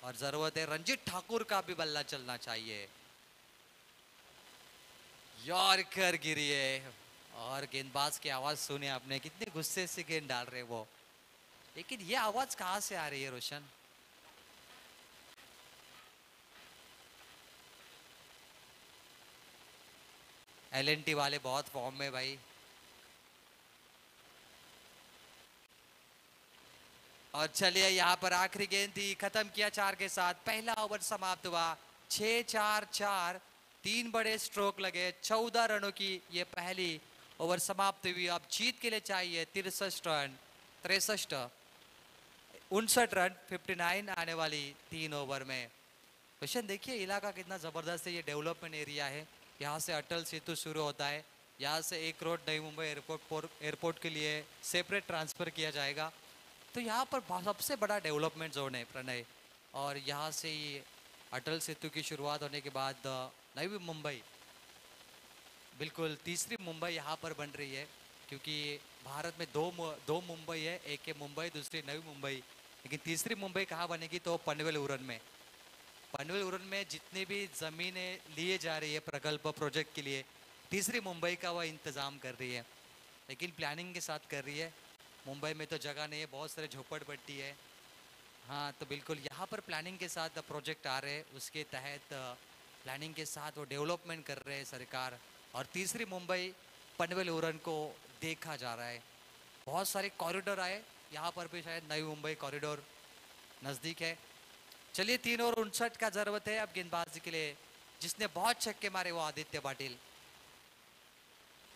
और जरूरत है रंजीत ठाकुर का भी बल्ला चलना चाहिए। यॉर्कर गिरी है, और गेंदबाज की आवाज सुने आपने, कितने गुस्से से गेंद डाल रहे वो। लेकिन ये आवाज कहां से आ रही है रोशन? एलएनटी वाले बहुत फॉर्म में भाई। और चलिए यहाँ पर आखिरी गेंद थी, खत्म किया 4 के साथ। पहला ओवर समाप्त हुआ 6-4-4, 3 बड़े स्ट्रोक लगे, 14 रनों की ये पहली ओवर समाप्त हुई। अब जीत के लिए चाहिए 63 रन, 59 रन, 59 आने वाली 3 ओवर में। क्वेश्चन देखिए इलाका कितना जबरदस्त है। ये डेवलपमेंट एरिया है, यहाँ से अटल सेतु शुरू होता है, यहाँ से एक रोड नई मुंबई एयरपोर्ट के लिए सेपरेट ट्रांसफर किया जाएगा। तो यहाँ पर सबसे बड़ा डेवलपमेंट जोन है प्रणय, और यहाँ से ही अटल सेतु की शुरुआत होने के बाद नई मुंबई, बिल्कुल तीसरी मुंबई यहाँ पर बन रही है। क्योंकि भारत में दो मुंबई है, एक है मुंबई, दूसरी नवी मुंबई, लेकिन तीसरी मुंबई कहाँ बनेगी तो पनवेल उरण में। पनवेल उरण में जितनी भी ज़मीनें लिए जा रही है प्रकल्प प्रोजेक्ट के लिए, तीसरी मुंबई का वह इंतज़ाम कर रही है, लेकिन प्लानिंग के साथ कर रही है। मुंबई में तो जगह नहीं है, बहुत सारे झोपड़पट्टी है। हाँ, तो बिल्कुल यहाँ पर प्लानिंग के साथ प्रोजेक्ट आ रहे हैं, उसके तहत प्लानिंग के साथ वो डेवलपमेंट कर रहे हैं सरकार। और तीसरी मुंबई पनवेल उरण को देखा जा रहा है। बहुत सारे कॉरिडोर आए, यहाँ पर भी शायद नई मुंबई कॉरिडोर नज़दीक है। चलिए 3 ओवर 59 का ज़रूरत है अब गेंदबाजी के लिए। जिसने बहुत छक्के मारे वो आदित्य पाटिल,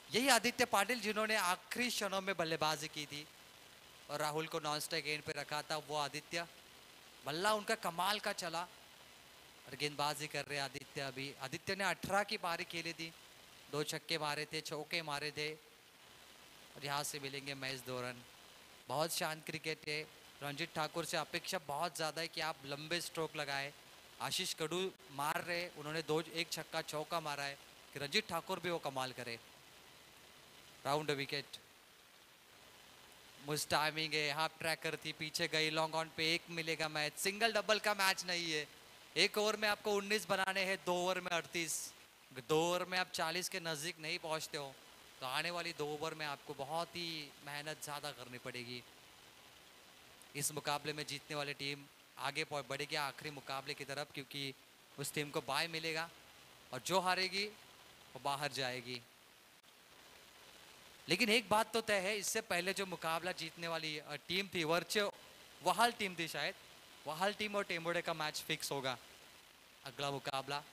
यही आदित्य पाटिल जिन्होंने आखिरी क्षणों में बल्लेबाजी की थी और राहुल को नॉन स्ट्राइक एंड पे रखा था, वो आदित्य। बल्ला उनका कमाल का चला और गेंदबाजी कर रहे आदित्य। अभी आदित्य ने 18 की पारी खेली थी, 2 छक्के मारे थे, चौके मारे थे और यहाँ से मिलेंगे मैच 2 रन। बहुत शांत क्रिकेट है। रंजीत ठाकुर से अपेक्षा बहुत ज़्यादा है कि आप लंबे स्ट्रोक लगाए। आशीष कडू मार रहे, उन्होंने 1 छक्का चौका मारा है कि रंजीत ठाकुर भी वो कमाल करे। राउंड विकेट, मुझ टाइमिंग है, हाफ ट्रैकर थी, पीछे गई, लॉन्ग ऑन पे 1 मिलेगा मैच। सिंगल डबल का मैच नहीं है। 1 ओवर में आपको 19 बनाने हैं, 2 ओवर में 38। 2 ओवर में आप 40 के नज़दीक नहीं पहुंचते हो तो आने वाली 2 ओवर में आपको बहुत ही मेहनत ज़्यादा करनी पड़ेगी। इस मुकाबले में जीतने वाली टीम आगे बढ़ेगी आखिरी मुकाबले की तरफ, क्योंकि उस टीम को बाय मिलेगा और जो हारेगी वो बाहर जाएगी। लेकिन एक बात तो तय है, इससे पहले जो मुकाबला जीतने वाली टीम थी, वहाल टीम थी शायद, वहाल टीम और टेम्बोडे का मैच फिक्स होगा अगला मुकाबला।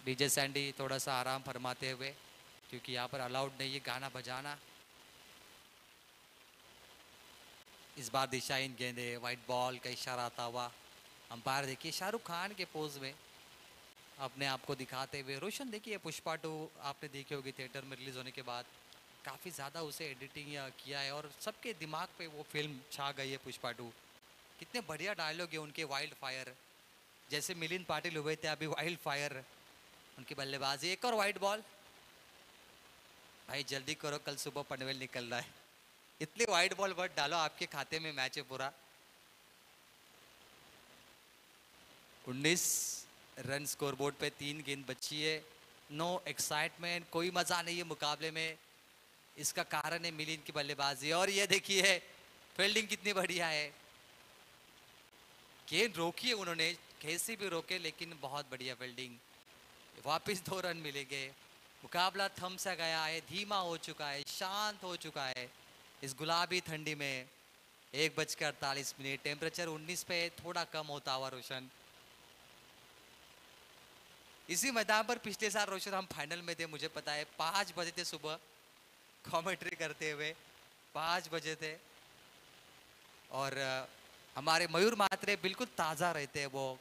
डीजे सैंडी थोड़ा सा आराम फरमाते हुए, क्योंकि यहाँ पर अलाउड नहीं है गाना बजाना। इस बार दिशाहीन गेंदे, वाइट बॉल का इशारा आता हुआ। अंपायर देखिए शाहरुख खान के पोज में अपने आप को दिखाते हुए। रोशन देखिए पुष्पा 2 आपने देखी होगी थिएटर में रिलीज होने के बाद, काफ़ी ज़्यादा उसे एडिटिंग किया है और सबके दिमाग पे वो फिल्म छा गई है पुष्पा 2। कितने बढ़िया डायलॉग है उनके, वाइल्ड फायर, जैसे मिलिंद पाटिल हुए थे अभी वाइल्ड फायर उनकी बल्लेबाजी। एक और वाइट बॉल, भाई जल्दी करो कल सुबह पनवेल निकल रहा है। इतने वाइट बॉल वर्ड डालो आपके खाते में, मैच है पूरा। 19 रन स्कोरबोर्ड पे, 3 गेंद बची है। नो एक्साइटमेंट, कोई मजा नहीं है मुकाबले में। इसका कारण है मिलिंद की बल्लेबाजी। और ये देखिए फील्डिंग कितनी बढ़िया है, गेंद रोकी है उन्होंने, कैसे भी रोके, लेकिन बहुत बढ़िया फील्डिंग। वापिस 2 रन मिलेंगे। मुकाबला थम सा गया है, धीमा हो चुका है, शांत हो चुका है इस गुलाबी ठंडी में। 1:48, टेम्परेचर 19 पे थोड़ा कम होता हुआ रोशन। इसी मैदान पर पिछले साल रोशन हम फाइनल में थे, मुझे पता है, 5 बजे थे सुबह कमेंट्री करते हुए, 5 बजे थे। और हमारे मयूर मात्रे बिल्कुल ताज़ा रहते हैं, वो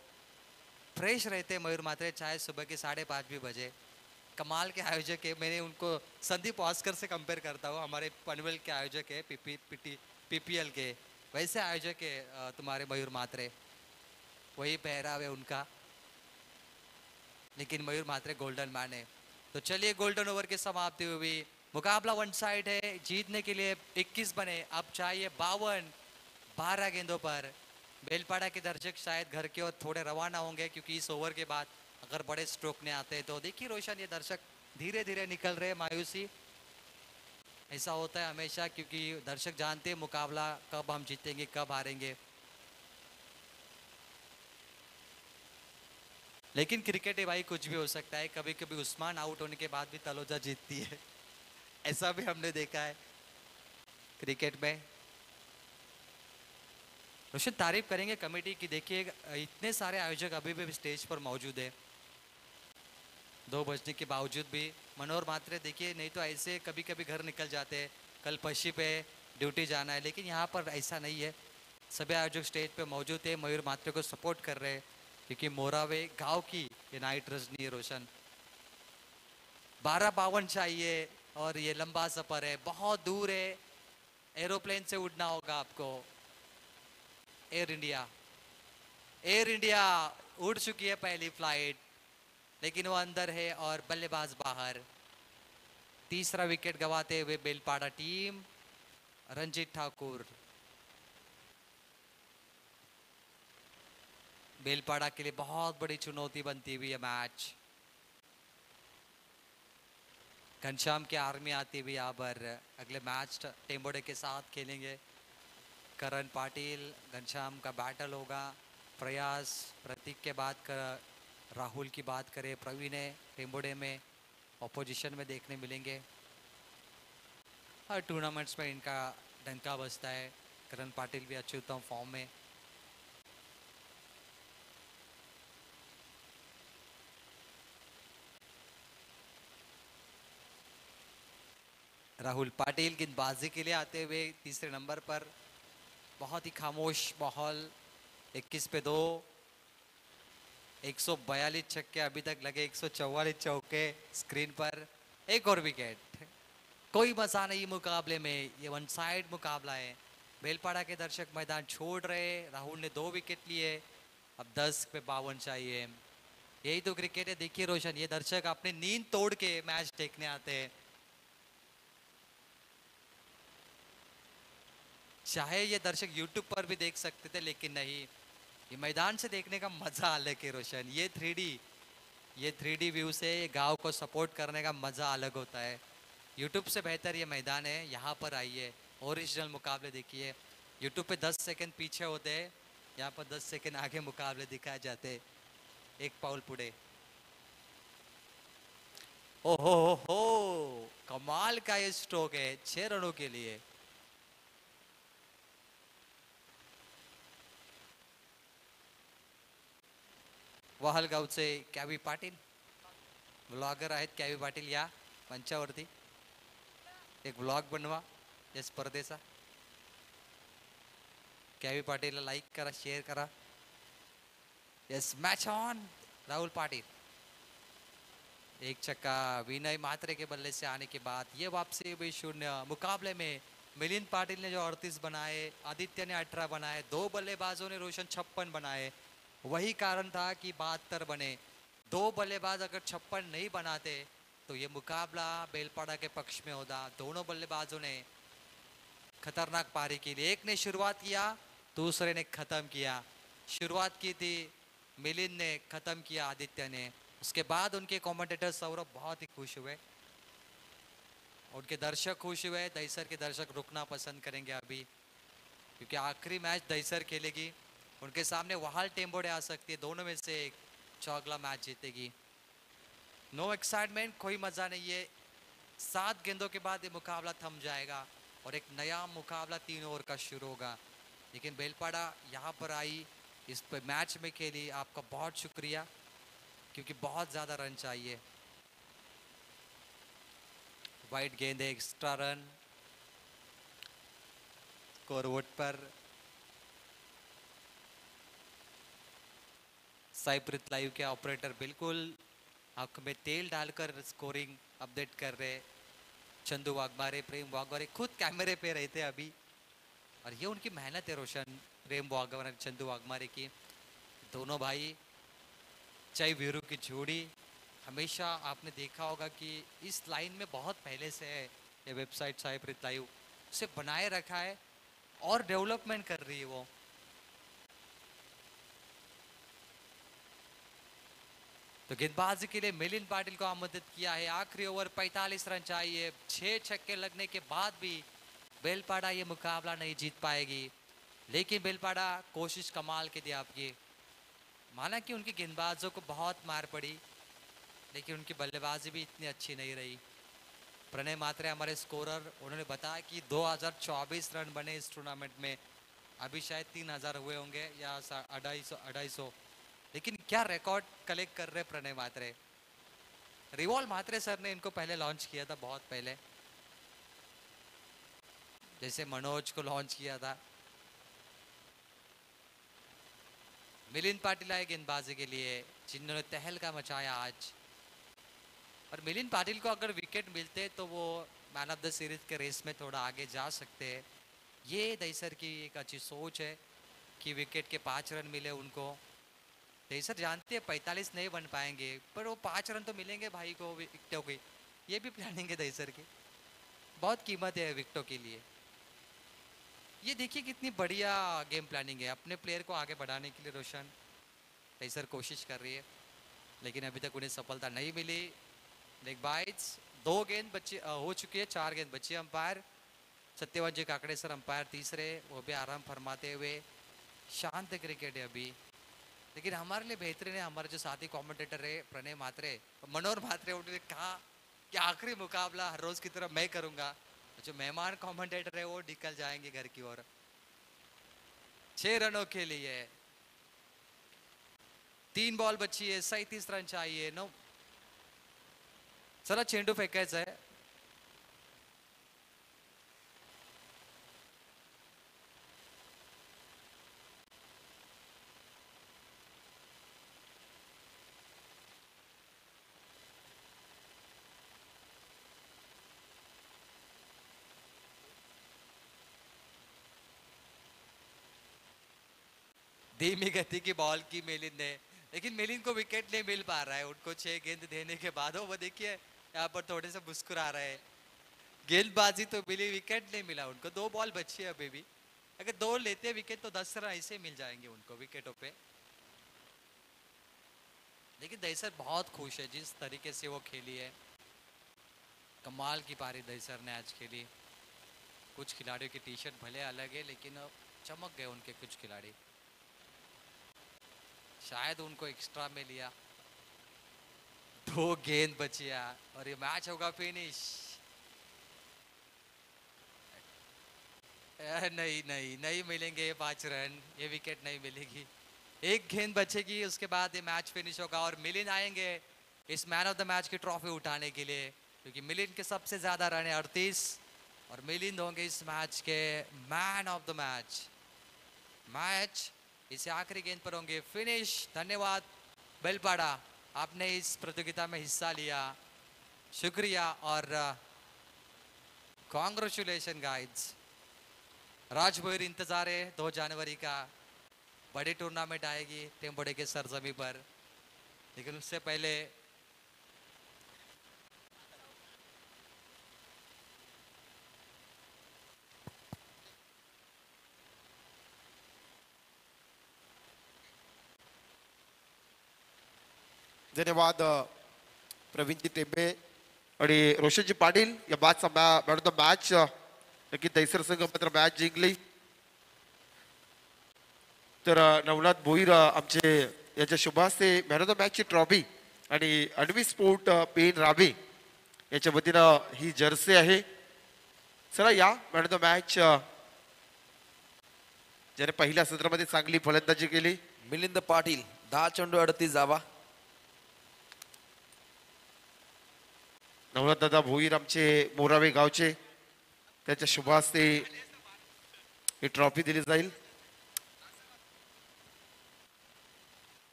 फ्रेश रहते हैं मयूर मात्रे, चाहे सुबह के 5:30 भी बजे। कमाल के आयोजक है, मैंने उनको संदीप ऑस्कर से कंपेयर करता हूँ, हमारे पनवेल के आयोजक है, पीपीएल के, वैसे आयोजक है तुम्हारे मयूर मात्रे, वही पहराव है उनका। लेकिन मयूर मात्रे गोल्डन मैन है। तो चलिए गोल्डन ओवर की समाप्ति हुई, मुकाबला 1 साइड है। जीतने के लिए 21 बने, अब चाहिए 52, 12 गेंदों पर। बेलपाड़ा के दर्शक शायद घर की ओर थोड़े रवाना होंगे, क्योंकि इस ओवर के बाद अगर बड़े स्ट्रोक ने आते हैं तो देखिए रोशन, ये दर्शक धीरे धीरे निकल रहे, मायूसी। ऐसा होता है हमेशा, क्योंकि दर्शक जानते हैं मुकाबला कब हम जीतेंगे कब हारेंगे। लेकिन क्रिकेट है भाई, कुछ भी हो सकता है। कभी कभी उस्मान आउट होने के बाद भी तलोजा जीतती है, ऐसा भी हमने देखा है क्रिकेट में। रोशन तारीफ करेंगे कमेटी की, देखिए इतने सारे आयोजक अभी भी स्टेज पर मौजूद है 2 बजने के बावजूद भी। मनोहर मात्रे देखिए, नहीं तो ऐसे कभी कभी घर निकल जाते हैं, कल पश्चिम पे ड्यूटी जाना है, लेकिन यहाँ पर ऐसा नहीं है। सभी आयोजक स्टेज पे मौजूद है, मयूर मात्रे को सपोर्ट कर रहे हैं, क्योंकि मोरावे गांव की ये नाइट रजनी है रोशन। 12:52 चाहिए और ये लंबा सफर है, बहुत दूर है, एरोप्लेन से उड़ना होगा आपको। एयर इंडिया उड़ चुकी है पहली फ्लाइट, लेकिन वो अंदर है और बल्लेबाज बाहर। तीसरा विकेट गंवाते हुए बेलपाड़ा टीम। रंजीत ठाकुर बेलपाड़ा के लिए बहुत बड़ी चुनौती बनती हुई है मैच। घनश्याम की आर्मी आती हुई यहाँ पर अगले मैच टेम्बोडे के साथ खेलेंगे। करण पाटिल घनश्याम का बैटल होगा। प्रयास प्रतीक के बाद कर राहुल की बात करें, प्रवीण है टेम्बोडे में ऑपोजिशन में देखने मिलेंगे। हर टूर्नामेंट्स में इनका डंका बजता है। करण पाटिल भी अच्छे उत्तम फॉर्म में। राहुल पाटिल गेंदबाजी के लिए आते हुए तीसरे नंबर पर। बहुत ही खामोश माहौल। 21 पे 2, 142 छक्के अभी तक लगे, 144 चौके स्क्रीन पर। एक और विकेट। कोई मजा नहीं मुकाबले में, ये वन साइड मुकाबला है। बेलपाड़ा के दर्शक मैदान छोड़ रहे। राहुल ने 2 विकेट लिए, अब 10 पे 52 चाहिए। यही तो क्रिकेट है। देखिए रोशन, ये दर्शक अपनी नींद तोड़ के मैच देखने आते हैं। चाहे ये दर्शक यूट्यूब पर भी देख सकते थे, लेकिन नहीं, ये मैदान से देखने का मजा अलग है रोशन। ये 3D व्यू से गांव को सपोर्ट करने का मजा अलग होता है। यूट्यूब से बेहतर ये मैदान है। यहाँ पर आइए, ओरिजिनल मुकाबले देखिए। यूट्यूब पे 10 सेकंड पीछे होते हैं, यहाँ पर 10 सेकंड आगे मुकाबले दिखाए जाते। एक पाउल पुड़े। ओहो हो, कमाल का ये स्ट्रोक है 6 रनों के लिए। वहलगावचे कॅवी पाटील, ब्लॉगर आहेत कॅवी पाटील, या मंचावरती एक ब्लॉग बनवा या स्पर्धेचा। कॅवी पाटीलला लाईक करा, शेअर करा। Yes, match on. Rahul Patil एक छक्का विनय मात्रे के बल्ले से आने के बाद ये वापसी भी 0। मुकाबले में मिलिंद पाटिल ने जो 38 बनाए, आदित्य ने 18 बनाए, 2 बल्लेबाजों ने रोशन 56 बनाए। वही कारण था कि 72 बने। 2 बल्लेबाज अगर 56 नहीं बनाते तो ये मुकाबला बेलपाड़ा के पक्ष में होता। दोनों बल्लेबाजों ने खतरनाक पारी की। एक ने शुरुआत किया, दूसरे ने खत्म किया। शुरुआत की थी मिलिंद ने, खत्म किया आदित्य ने। उसके बाद उनके कमेंटेटर सौरभ बहुत ही खुश हुए, उनके दर्शक खुश हुए। दहीसर के दर्शक रुकना पसंद करेंगे अभी, क्योंकि आखिरी मैच दहीसर खेलेगी। उनके सामने वहाल टेम्बोडे आ सकती है, दोनों में से एक चौगला मैच जीतेगी। नो एक्साइटमेंट, कोई मजा नहीं है। 7 गेंदों के बाद ये मुकाबला थम जाएगा और एक नया मुकाबला 3 ओवर का शुरू होगा। लेकिन बेलपाड़ा यहाँ पर आई, इस पे मैच में खेली, आपका बहुत शुक्रिया, क्योंकि बहुत ज़्यादा रन चाहिए। वाइड गेंद है, एक्स्ट्रा रन स्कोरबोर्ड पर। साइप्रित लाइव के ऑपरेटर बिल्कुल आंख में तेल डालकर स्कोरिंग अपडेट कर रहे। चंदू वाघमारे, प्रेम वाघमारे खुद कैमरे पे रहते अभी, और ये उनकी मेहनत है रोशन। प्रेम वाघमारे, चंदू वाघमारे की, दोनों भाई जय वीरू की जोड़ी। हमेशा आपने देखा होगा कि इस लाइन में बहुत पहले से है ये वेबसाइट साइप्रित लाइव, उसे बनाए रखा है और डेवलपमेंट कर रही है वो। तो गेंदबाजी के लिए मिलिंद पाटिल को आमंत्रित किया है। आखिरी ओवर 45 रन चाहिए। 6 छक्के लगने के बाद भी बेलपाड़ा ये मुकाबला नहीं जीत पाएगी, लेकिन बेलपाड़ा कोशिश कमाल के दी आपकी। माना कि उनके गेंदबाजों को बहुत मार पड़ी, लेकिन उनकी बल्लेबाजी भी इतनी अच्छी नहीं रही। प्रणय मात्रे हमारे स्कोरर, उन्होंने बताया कि 2024 रन बने इस टूर्नामेंट में। अभी शायद 3000 हुए होंगे या 250, लेकिन क्या रिकॉर्ड कलेक्ट कर रहे प्रणय मात्रे। रिवॉल्व मात्रे सर ने इनको पहले लॉन्च किया था, बहुत पहले, जैसे मनोज को लॉन्च किया था। मिलिंद पाटिल आए गेंदबाजी के लिए, जिन्होंने तहलका मचाया आज। और मिलिंद पाटिल को अगर विकेट मिलते तो वो मैन ऑफ द सीरीज के रेस में थोड़ा आगे जा सकते हैं। ये दहीसर की एक अच्छी सोच है कि विकेट के 5 रन मिले उनको। दहीसर जानते हैं 45 नहीं बन पाएंगे, पर वो 5 रन तो मिलेंगे भाई को विकेटों के। ये भी प्लानिंग है दहीसर की, बहुत कीमत है विकेटों के लिए। ये देखिए कितनी बढ़िया गेम प्लानिंग है, अपने प्लेयर को आगे बढ़ाने के लिए रोशन दहीसर कोशिश कर रही है, लेकिन अभी तक उन्हें सफलता नहीं मिली। लेग बाइट्स, 2 गेंद बची हो चुकी है, 4 गेंद बची। अंपायर सत्यवान जी काकड़े सर अंपायर तीसरे, वो भी आराम फरमाते हुए। शांत क्रिकेट है अभी, लेकिन हमारे लिए बेहतरीन है। हमारे जो साथी कमेंटेटर है प्रणय म्हात्रे, मनोहर म्हात्रे, उन्होंने कहा कि आखिरी मुकाबला हर रोज की तरह मैं करूंगा। जो मेहमान कमेंटेटर है वो निकल जाएंगे घर की ओर। 6 रनों के लिए 3 बॉल बची है, 37 रन चाहिए। नो, चला चेंडू फेकायचा आहे। धीमी गति की बॉल की मिलिंद ने, लेकिन मिलिंद को विकेट नहीं मिल पा रहा है। उनको 6 गेंद देने के बाद वो देखिए यहाँ पर थोड़े से मुस्कुरा रहे हैं। गेंदबाजी तो मिली, विकेट नहीं मिला उनको। 2 बॉल बची है अभी भी, अगर 2 लेते विकेट तो 10 रन ऐसे मिल जाएंगे उनको विकेटों पे। लेकिन दहीसर बहुत खुश है जिस तरीके से वो खेली है। कमाल की पारी दहीसर ने आज खेली। कुछ खिलाड़ियों की टी शर्ट भले अलग है, लेकिन चमक गए उनके कुछ खिलाड़ी। शायद उनको एक्स्ट्रा में लिया। 2 गेंद बची है और ये मैच होगा फिनिश। नहीं नहीं नहीं मिलेंगे ये 5 रन, ये विकेट नहीं मिलेगी। 1 गेंद बचेगी, उसके बाद ये मैच फिनिश होगा और मिलिंद आएंगे इस मैन ऑफ द मैच की ट्रॉफी उठाने के लिए, क्योंकि मिलिंद के सबसे ज्यादा रन है 38 और मिलिंद होंगे इस मैच के man of the match. Match इसे आखिरी गेंद पर होंगे फिनिश। धन्यवाद बेलपाड़ा, आपने इस प्रतियोगिता में हिस्सा लिया, शुक्रिया और कॉन्ग्रेचुलेशन गाइड्स। राज भोईर इंतजार है 2 जनवरी का बड़ी टूर्नामेंट आएगी टेम्बोड़े के सरजमी पर, लेकिन उससे पहले धन्यवाद प्रवीणजी टेंबे आणि रोशनजी पाटील या बादचा मॅन ऑफ द मॅच। नक्की दहीसर संघ मात्र मॅच जिंकली। तर नवनाथ भोईर आमचे याच्या शुभास्ते मॅन ऑफ द मॅचची ट्रॉफी आणि अडवी स्पोर्ट पेन राबे याच्या वतीनं ही जर्सी आहे। चला या मॅन ऑफ द मॅच ज्याने पहिल्या सत्रामध्ये चांगली फलंदाजी केली, मिलिंद पाटील 10 चेंडू 38 धावा। नवनाथ दादा भोईर आमचे मोरावे गावचे, त्याच्या शुभास्ते ही ट्रॉफी दिली जाईल।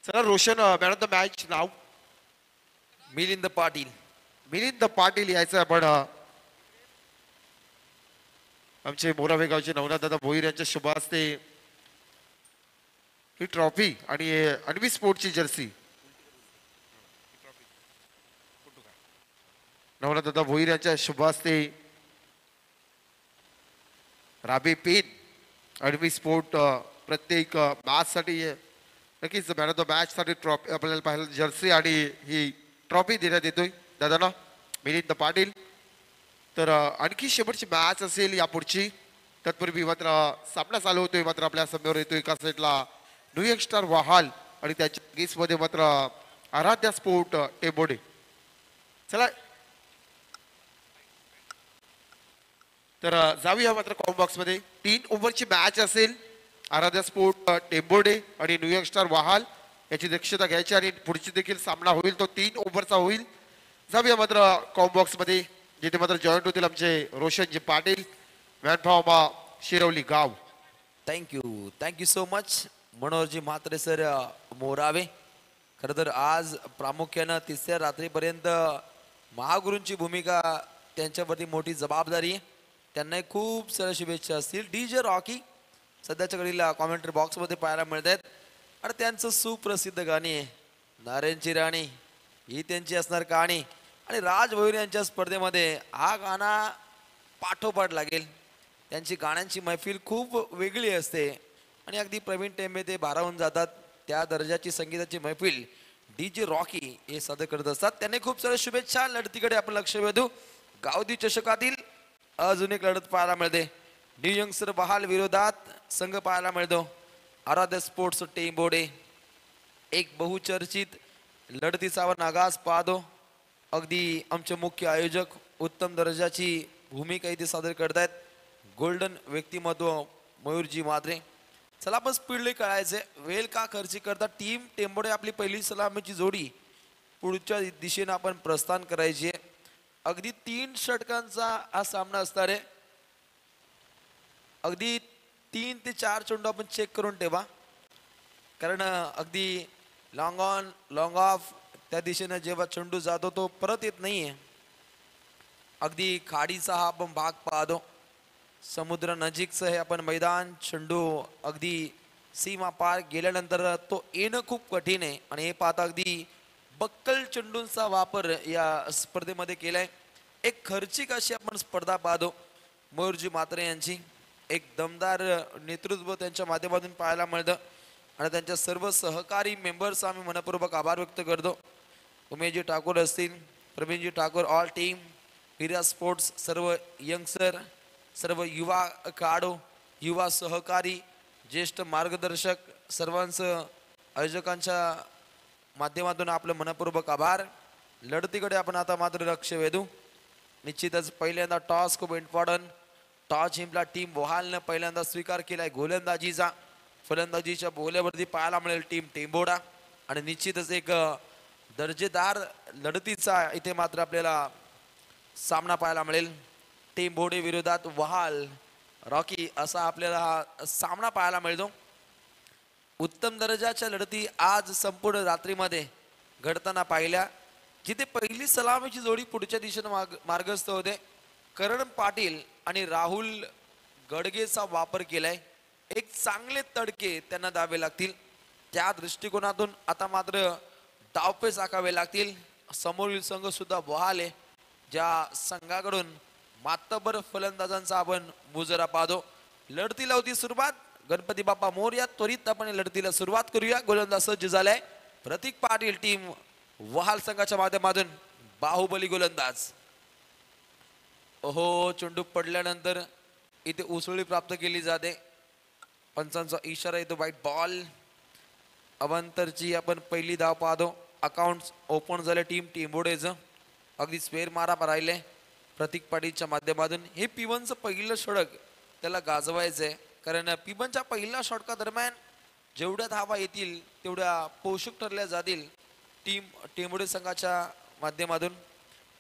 चला Roshan man of the match नाव मिलिंद पाटील। मिलिंद पाटील यायचं आपण आमचे मोरावे गावचे नवनाथ दादा भोईर यांच्या शुभास्ते ही ट्रॉफी आणि अडवी स्पोर्टची जर्सी नवनाथ दादा भोईर यांच्या शुभास्ते राबे पेन अडवी स्पोर्ट प्रत्येक मॅच साठी नक्कीच मॅन ऑफ द मॅच साठी ट्रॉफी आपल्याला पाहायला जर्सी आणि ही ट्रॉफी देण्यात येतोय दादांना मिलिंद पाटील। तर आणखी शेवटची मॅच असेल यापुढची, तत्पूर्वी मात्र सामना चालू होतोय। मात्र आपल्या समोर येतोय एका साईडला न्यू यॉर्क स्टार वाहाल आणि त्याच्या गेसमध्ये मात्र आराध्या स्पोर्ट टेंबोडे। चला तर जाऊया मात्र कॉम बॉक्स मध्ये 3 ओव्हरची मॅच असेल। आराध्या स्पोर्ट टेंबोडे आणि न्यूयॉर्क स्टार वाहाल याची दक्षता घ्यायची आणि पुढची देखील सामना होईल तो 3 ओव्हरचा होईल। जाऊया मात्र कॉम बॉक्स मध्ये, जिथे मात्र जॉईंट होतील आमचे रोशनजी पाटील, मॅनफॉर्मा शिरवली गाव। थँक्यू सो मच मनोहरजी म्हात्रे सर मोरावे। खरं तर आज प्रामुख्यानं 3ऱ्या रात्रीपर्यंत महागुरूंची भूमिका त्यांच्यावरती मोठी जबाबदारी आहे। त्यांनाही खूप साऱ्या शुभेच्छा असतील। डीजे रॉकी सध्याच्या घडीला कॉमेंट्री बॉक्समध्ये पाहायला मिळत आहेत आणि त्यांचं सुप्रसिद्ध गाणी आहे नारायणची राणी, ही त्यांची असणार कहाणी। आणि राज भोईर यांच्या स्पर्धेमध्ये हा गाणा पाठोपाठ लागेल. त्यांची गाण्यांची मैफिल खूप वेगळी असते आणि अगदी प्रवीण टेंबे ते भारावून जातात. त्या दर्जाची संगीताची मैफिल DJ रॉकी हे सादर करत असतात. त्यांनी खूप साऱ्या शुभेच्छा. लढतीकडे आपण लक्ष वेधू. गावदी चषकातील अजून एक लढत पाहायला मिळते. न्यू यंगस्टर बहाल विरोधात संघ पाहायला मिळतो. आराध्य स्पोर्ट्स टेंबोडे. एक बहुचर्चित लढतीचा आपण आगाज पाहतो. अगदी आमचे मुख्य आयोजक उत्तम दर्जाची भूमिका इथे सादर करतायत. गोल्डन व्यक्तिमत्व मयूरजी मात्रे. चला आपण स्पीडली कळायचे. वेळ का खर्ची करता टीम टेंबोडे आपली पहिली सलामीची जोडी पुढच्या दिशेने आपण प्रस्थान करायची आहे. अगदी 3 षटकांचा हा सामना असणार आहे. अगदी 3 ते 4 चेंडू आपण चेक करून ठेवा, कारण अगदी लॉंग ऑन लॉंग ऑफ त्या दिशेने जेव्हा चेंडू जातो तो परत येत नाहीये. अगदी खाडीचा हा आपण भाग पाहतो. समुद्र नजीकचं हे आपण मैदान. चेंडू अगदी सीमा पार गेल्यानंतर तो येणं खूप कठीण आहे आणि हे पाहता अगदी बक्कल चेंडूंचा वापर या स्पर्धेमध्ये केलाय. एक खर्चिक अशी आपण स्पर्धा पाहतो मयूरजी मात्रे यांची. एक दमदार नेतृत्व त्यांच्या माध्यमातून पाहायला मिळतं आणि त्यांच्या सर्व सहकारी मेंबर्स आम्ही मनपूर्वक आभार व्यक्त करतो. उमेशजी ठाकूर असतील, प्रवीणजी ठाकूर, ऑल टीम, हिरा स्पोर्ट्स, सर्व यंगस्टर, सर्व युवा खेळाडू, युवा सहकारी, ज्येष्ठ मार्गदर्शक, सर्वांचं आयोजकांच्या माध्यमातून आपलं मनपूर्वक आभार. लढतीकडे आपण आता मात्र लक्ष वेधू. निश्चितच पहिल्यांदा टॉस खूप इम्पॉर्टंट. टॉस जिंकला टीम वहालनं पहिल्यांदा स्वीकार केलाय गोलंदाजीचा. फलंदाजीच्या बोल्यावरती पाहायला मिळेल टीम टेंबोडा आणि निश्चितच एक दर्जेदार लढतीचा इथे मात्र आपल्याला सामना पाहायला मिळेल. टेंबोडे विरोधात वहाल रॉकी असा आपल्याला हा सामना पाहायला मिळतो. उत्तम दर्जाच्या लढती आज संपूर्ण रात्रीमध्ये घडताना पाहिल्या. जिथे पहिली सलामीची जोडी पुढच्या दिशेने मार्गस्थ होते. करण पाटील आणि राहुल गडगेचा वापर केलाय. एक चांगले तडके त्यांना द्यावे लागतील. त्या दृष्टिकोनातून आता मात्र डावपेच आखावे लागतील. समोरील संघ सुद्धा वहाल आहे, ज्या संघाकडून मातबर फलंदाजांचा आपण मुजरा पाहतो. लढतीला होती सुरुवात. गणपती बाप्पा मोरया. त्वरित आपण लढतीला सुरुवात करूया. गोलंदाज सज्ज झालाय प्रतीक पाटील. टीम वहाल संघाच्या माध्यमातून बाहुबली गोलंदाज. ओहो, चेंडू पडल्यानंतर इथे उसळी प्राप्त केली जाते. पंचांचा इशारा येतो वाईट बॉल. अवंतरची आपण पहिली धाव पाहतो. अकाउंट ओपन झाले टीम टेंबोडेचं. अगदी स्पेअर मारा राहिले प्रतीक पाटीलच्या माध्यमातून. हे पिवनचं पहिलं षटक त्याला गाजवायचंय, कारण पिबनच्या पहिल्या षटका दरम्यान जेवढ्या धावा येतील तेवढ्या पोषक ठरल्या जातील टीम टेंबोडे संघाच्या माध्यमातून.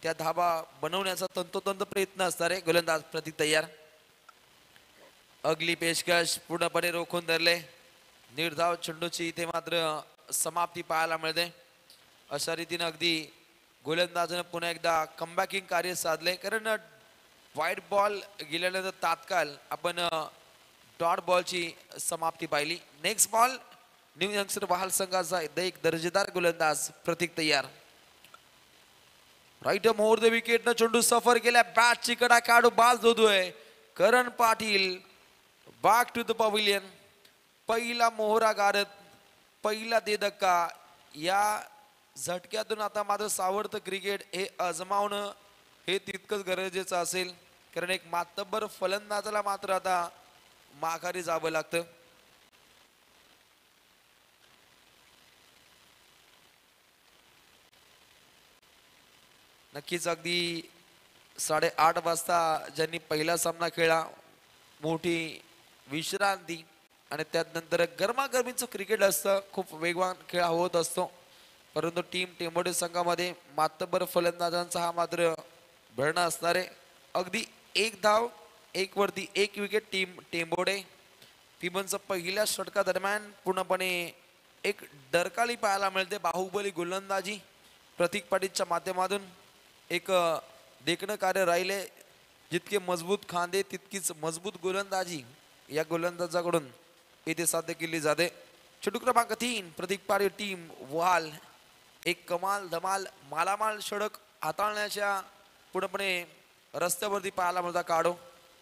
त्या धावा बनवण्याचा तंतोतंत प्रयत्न असणार आहे. गोलंदाज प्रतीक तयार. अगली पेशकश पूर्णपणे रोखून धरले. निर्धाव चेंडूची इथे मात्र समाप्ती पाहायला मिळते. अशा रीतीने अगदी गोलंदाजानं पुन्हा एकदा कमबॅकिंग कार्य साधले, कारण व्हाईट बॉल गेल्यानंतर तात्काळ आपण डॉट बॉलची समाप्ती पाहिली. नेक्स्ट बॉल न्यू यंगस्टर बहाल संघाचा एक दर्जेदार गोलंदाज प्रतीक तयार. राईट मोर द विकेट न चेंडू सफर केल्या. बॅट चिकडा काढू बाज धोतोय Karan Patil. Back to the pavilion. पहिला मोहरा गारत, पहिला दे धक्का. या झटक्यातून आता मात्र सावरतं क्रिकेट हे आजमावणं हे तितकंच गरजेचं असेल, कारण एक मातब्बर फलंदाजाला मात्र आता माघारी जावं लागतं. नक्कीच अगदी 8:30 वाजता ज्यांनी पहिला सामना खेळला, मोठी विश्रांती आणि त्यानंतर गरमागरमीचं क्रिकेट असतं. खूप वेगवान खेळ होत असतो, परंतु टीम टेंबोडे संघामध्ये मातब्बर फलंदाजांचा हा मात्र भरणा असणार आहे. अगदी 1 धाव 1 वरती 1 विकेट टीम टेंबोडे. पिबनचं पहिल्या षटका दरम्यान पूर्णपणे एक डरकाळी पाहायला मिळते. बाहुबली गोलंदाजी प्रतीक पाटीलच्या माध्यमातून एक देखणं कार्य राहिले. जितके मजबूत खांदे तितकीच मजबूत गोलंदाजी या गोलंदाजाकडून इथे साध्य केली जाते. चेंडू क्रमांक 3 प्रतीक पाटील टीम वहाल. एक कमाल धमाल मालामाल षटक हाताळण्याच्या पूर्णपणे रस्त्यावरती पाहायला मिळतात काढो.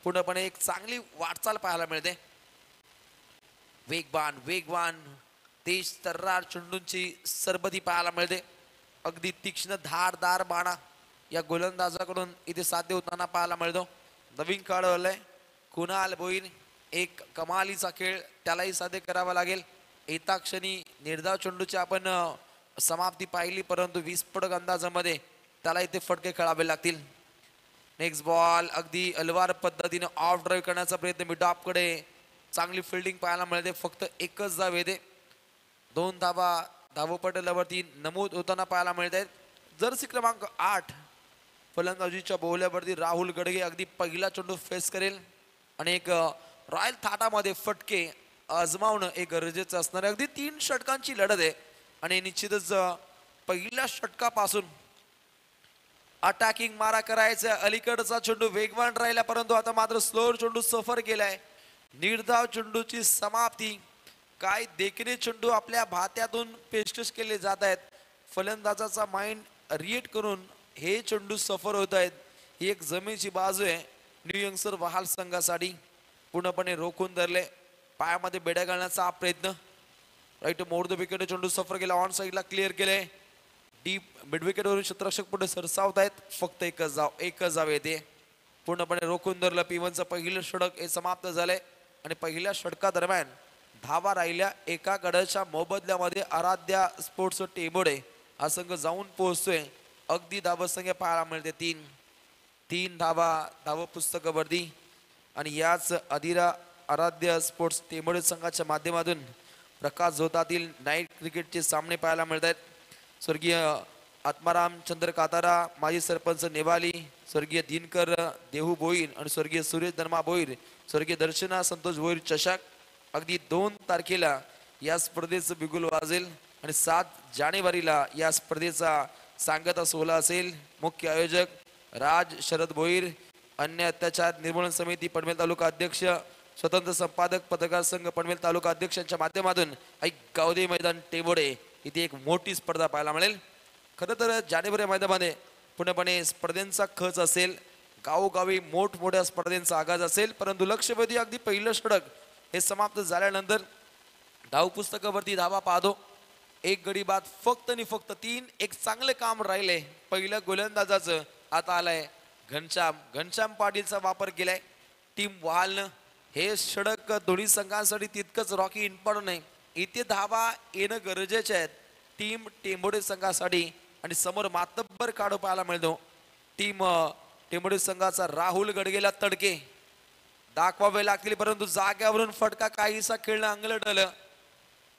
पूर्णपणे एक चांगली वाटचाल पाहायला मिळते. वेगवान वेगवान तेज तर्रार चेंडूंची सरबती पाहायला मिळते. अगदी तीक्ष्ण धारदार बाणा या गोलंदाजाकडून इथे साध्य होताना पाहायला मिळतो. नवीन काढ आलंय कुणाल भोईर. एक कमालीचा खेळ त्यालाही साध्य करावा लागेल. येता क्षणी निर्धाव चेंडूची आपण समाप्ती पाहिली, परंतु विस्फोटक अंदाजामध्ये त्याला इथे फटके खेळावे लागतील. नेक्स्ट बॉल अगदी अलवार पद्धतीने ऑफ ड्राईव्ह करण्याचा प्रयत्न मिड ऑफकडे. चांगली फिल्डिंग पाहायला मिळते. फक्त एकच धाव येते. 2 धावा धावपटलावरती नमूद होताना पाहायला मिळत आहेत. जर्सी क्रमांक 8 फलंदाजीच्या बोहल्यावरती राहुल गडगे अगदी पहिला चेंडू फेस करेल आणि एक रॉयल थाटामध्ये फटके आजमावणं एक गरजेचं असणार आहे. अगदी 3 षटकांची लढत आहे आणि निश्चितच पहिल्या षटकापासून अटॅकिंग मारा करायचा. अलीकडचा चेंडू वेगवान राहिला, परंतु आता मात्र स्लोअर चेंडू सफर केलाय. निर्धाव चेंडूची समाप्ती. काय देखणे चेंडू आपल्या भात्यातून पेशकश केले जात आहेत. फलंदाजाचा माइंड रिएक्ट करून हे चेंडू सफर होत आहेत. ही एक जमेची बाजू आहे न्यू यंगस्टर वहाल संघासाठी. पूर्णपणे रोखून धरले. पायामध्ये बेड्या घालण्याचा हा प्रयत्न. राईट मोड द विकेट चेंडू सफर केला. ऑन साईडला क्लिअर केले. डीप मिड विकेटवरून क्षेत्ररक्षक पुढे सरसावत आहेत. फक्त एकच जाव येते. पूर्णपणे रोखून धरलं. P1चं पहिलं षटक हे समाप्त झालंय आणि पहिल्या षटकादरम्यान धावा राहिल्या एका गडाच्या मोबदल्यामध्ये आराध्या स्पोर्ट्स टेंबोडे हा संघ जाऊन पोहोचतोय. अगदी धावसंख्या पाहायला मिळते 3 धावा धाव पुस्तकावरती. आणि याच अधिरा आराध्य स्पोर्ट्स टेंबोडे संघाच्या माध्यमातून प्रकाश झोतातील नाईट क्रिकेटचे सामने पाहायला मिळत आहेत. स्वर्गीय आत्माराम चंद्र कातारा, माजी सरपंच नेवाली, स्वर्गीय दिनकर देहू भोईर आणि स्वर्गीय सुरेश धर्मा भोईर, स्वर्गीय दर्शना संतोष भोईर चषक. अगदी 2 तारखेला या स्पर्धेचं बिगुल वाजेल आणि 7 जानेवारीला या स्पर्धेचा सांगता सोहळा असेल. मुख्य आयोजक राज शरद भोईर, अन्य अत्याचार निर्मूलन समिती पनवेल तालुका अध्यक्ष, स्वतंत्र संपादक पत्रकार संघ पनवेल तालुका अध्यक्षांच्या माध्यमातून गावदे मैदान टेंबोडे इथे एक मोठी स्पर्धा पाहायला मिळेल. खरं तर जानेवारी महिन्यामध्ये पूर्णपणे स्पर्धेचा खच असेल. गावोगावी मोठमोठ्या स्पर्धेचा आगाज असेल, परंतु लक्षवेधी अगदी पहिलं षटक हे समाप्त झाल्यानंतर धाव पुस्तकावरती धावा पाहतो. एक गडी बाद फक्त आणि फक्त 3. एक चांगले काम राहिले पहिल्या गोलंदाजाचं. आता आलाय घनश्याम पाटीलचा वापर केलाय टीम वहालनं. हे षटक दोन्ही संघांसाठी तितकंच रॉकी इम्पॉर्टंट आहे. इथे धावा येणं गरजेचे आहेत टीम टेंबोडे संघासाठी. आणि समोर मातब्बर काढू पाहायला मिळतो. टीम टेंबोडे संघाचा राहुल गडगेला तडके दाखवावे लागतील, परंतु जाग्यावरून फटका काहीसा खेळणं अंगलट आलं.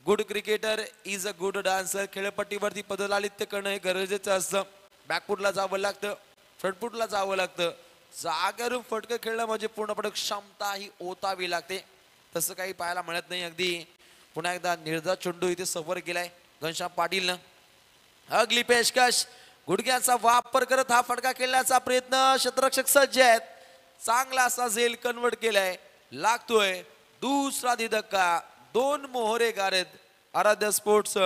Good cricketer is a good dancer. खेळपट्टीवरती पदलालित्य करणं हे गरजेचं असतं. बॅकफुटला जावं लागतं, फ्रंटफुटला जावं लागतं. जाग्यावरून फटकं खेळणं म्हणजे पूर्णपणे क्षमता ही ओतावी लागते. तसं काही पाहायला मिळत नाही. अगदी पुन्हा एकदा निर्धाव चेंडू इथे सफर केलाय घनश्याम पाटीलनं. अगली पेशकश गुडघ्याचा वापर करत हा फटका खेळण्याचा प्रयत्न. क्षेत्ररक्षक सज्ज आहेत. चांगला असा झेल कन्वर्ट केलाय. लागतोय दुसरा धक्का. 2 मोहरे गारद आराध्य स्पोर्ट्स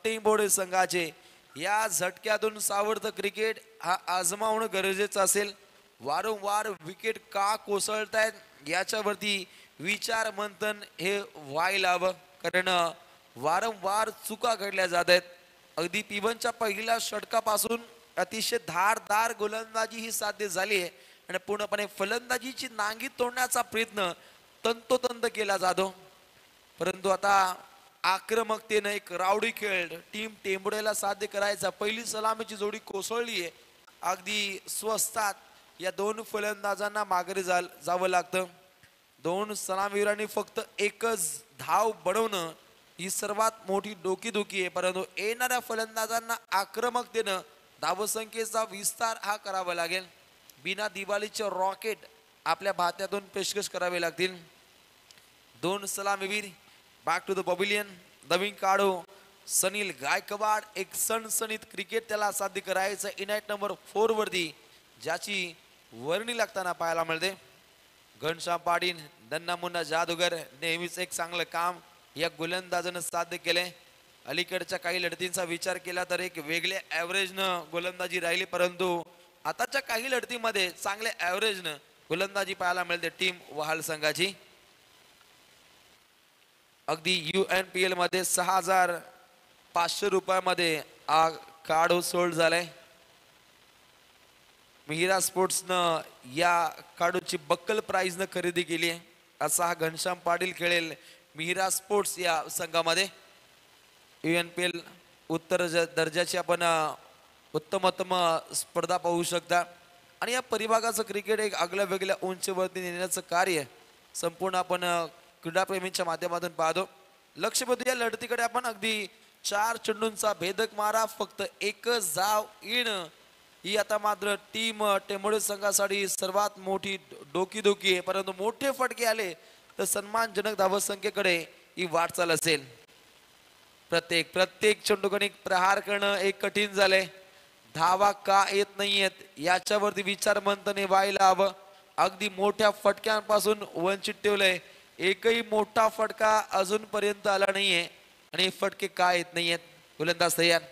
टेंबोडे संघाचे. या झटक्यातून सावरतं क्रिकेट हा आजमावणं गरजेचं असेल. वारंवार विकेट का कोसळतायत याच्यावरती विचार मंथन हे व्हायला हवं, कारण वारंवार चुका घडल्या जात आहेत. अगदी P1च्या पहिल्या षटकापासून अतिशय धारदार गोलंदाजी ही साध्य झाली आहे आणि पूर्णपणे फलंदाजीची नांगी तोडण्याचा प्रयत्न तंतोतंत केला जातो. परंतु आता आक्रमकतेनं एक रावडी खेळ टीम टेंबोडेला साध्य करायचा. पहिली सलामीची जोडी कोसळली आहे. अगदी स्वस्तात या 2 फलंदाजांना माघारी जावं लागतं. 2 सलामीवीरांनी फक्त एकच धाव बनवणं ही सर्वात मोठी डोकीदुखी आहे. परंतु येणाऱ्या फलंदाजांना आक्रमकतेनं धावसंख्येचा विस्तार हा करावा लागेल. बिना दिवाळीचे रॉकेट आपल्या भात्यातून पेशकश करावे लागतील. 2 सलामीवीर बॅक टू द पॅव्हिलियन. नवीन काढो सनील गायकवाड. एक सणसणीत क्रिकेट त्याला साध्य करायचं इनाईट नंबर 4 वरती, ज्याची वर्णी लागताना पाहायला मिळते. घनश्याम पाटील दन्ना मुन्ना जादूगर नेहमीच एक चांगलं काम या गोलंदाजानं साध्य केले. अलीकडच्या काही लढतींचा विचार केला तर एक वेगळ्या ॲव्हरेजनं गोलंदाजी राहिली, परंतु आताच्या काही लढतीमध्ये चांगल्या ॲव्हरेजनं गोलंदाजी पाहायला मिळते टीम वहाल संघाची. अगदी UNPL मध्ये 6,500 रुपयामध्ये कार्ड सोल्ड झालाय. मिहिरा स्पोर्ट्सनं या कार्डची बक्कल प्राइजनं खरेदी केली आहे. असा हा घनश्याम पाटील खेळेल मिहिरा स्पोर्ट्स या संघामध्ये. UNPL उत्तर दर्जाची आपण उत्तमोत्तम स्पर्धा पाहू शकता. आणि या परिभागाचं क्रिकेट एक आगळ्या वेगळ्या उंचीवरती नेण्याचं कार्य संपूर्ण आपण क्रीडाप्रेमींच्या माध्यमातून पाहतो. लक्ष बदू या लढतीकडे आपण. अगदी 4 चेंडूंचा भेदक मारा, फक्त एकच धाव येणं ही आता मात्र टीम टेंभोडे संघासाठी सर्वात मोठी डोकीदुखी आहे. परंतु मोठे फटके आले तर सन्मानजनक धावसंख्येकडे ही वाटचाल असेल. प्रत्येक चेंडूकडे प्रहार करणं एक कठीण झालंय. धावा का येत नाहीयेत याच्यावरती विचार मंथन व्हायला हवं. अगदी मोठ्या फटक्यांपासून वंचित ठेवलंय. एकही मोठा फटका अजूनपर्यंत आला नाहीये आणि हे फटके का येत नाहीयेत. गोलंदाज तयार.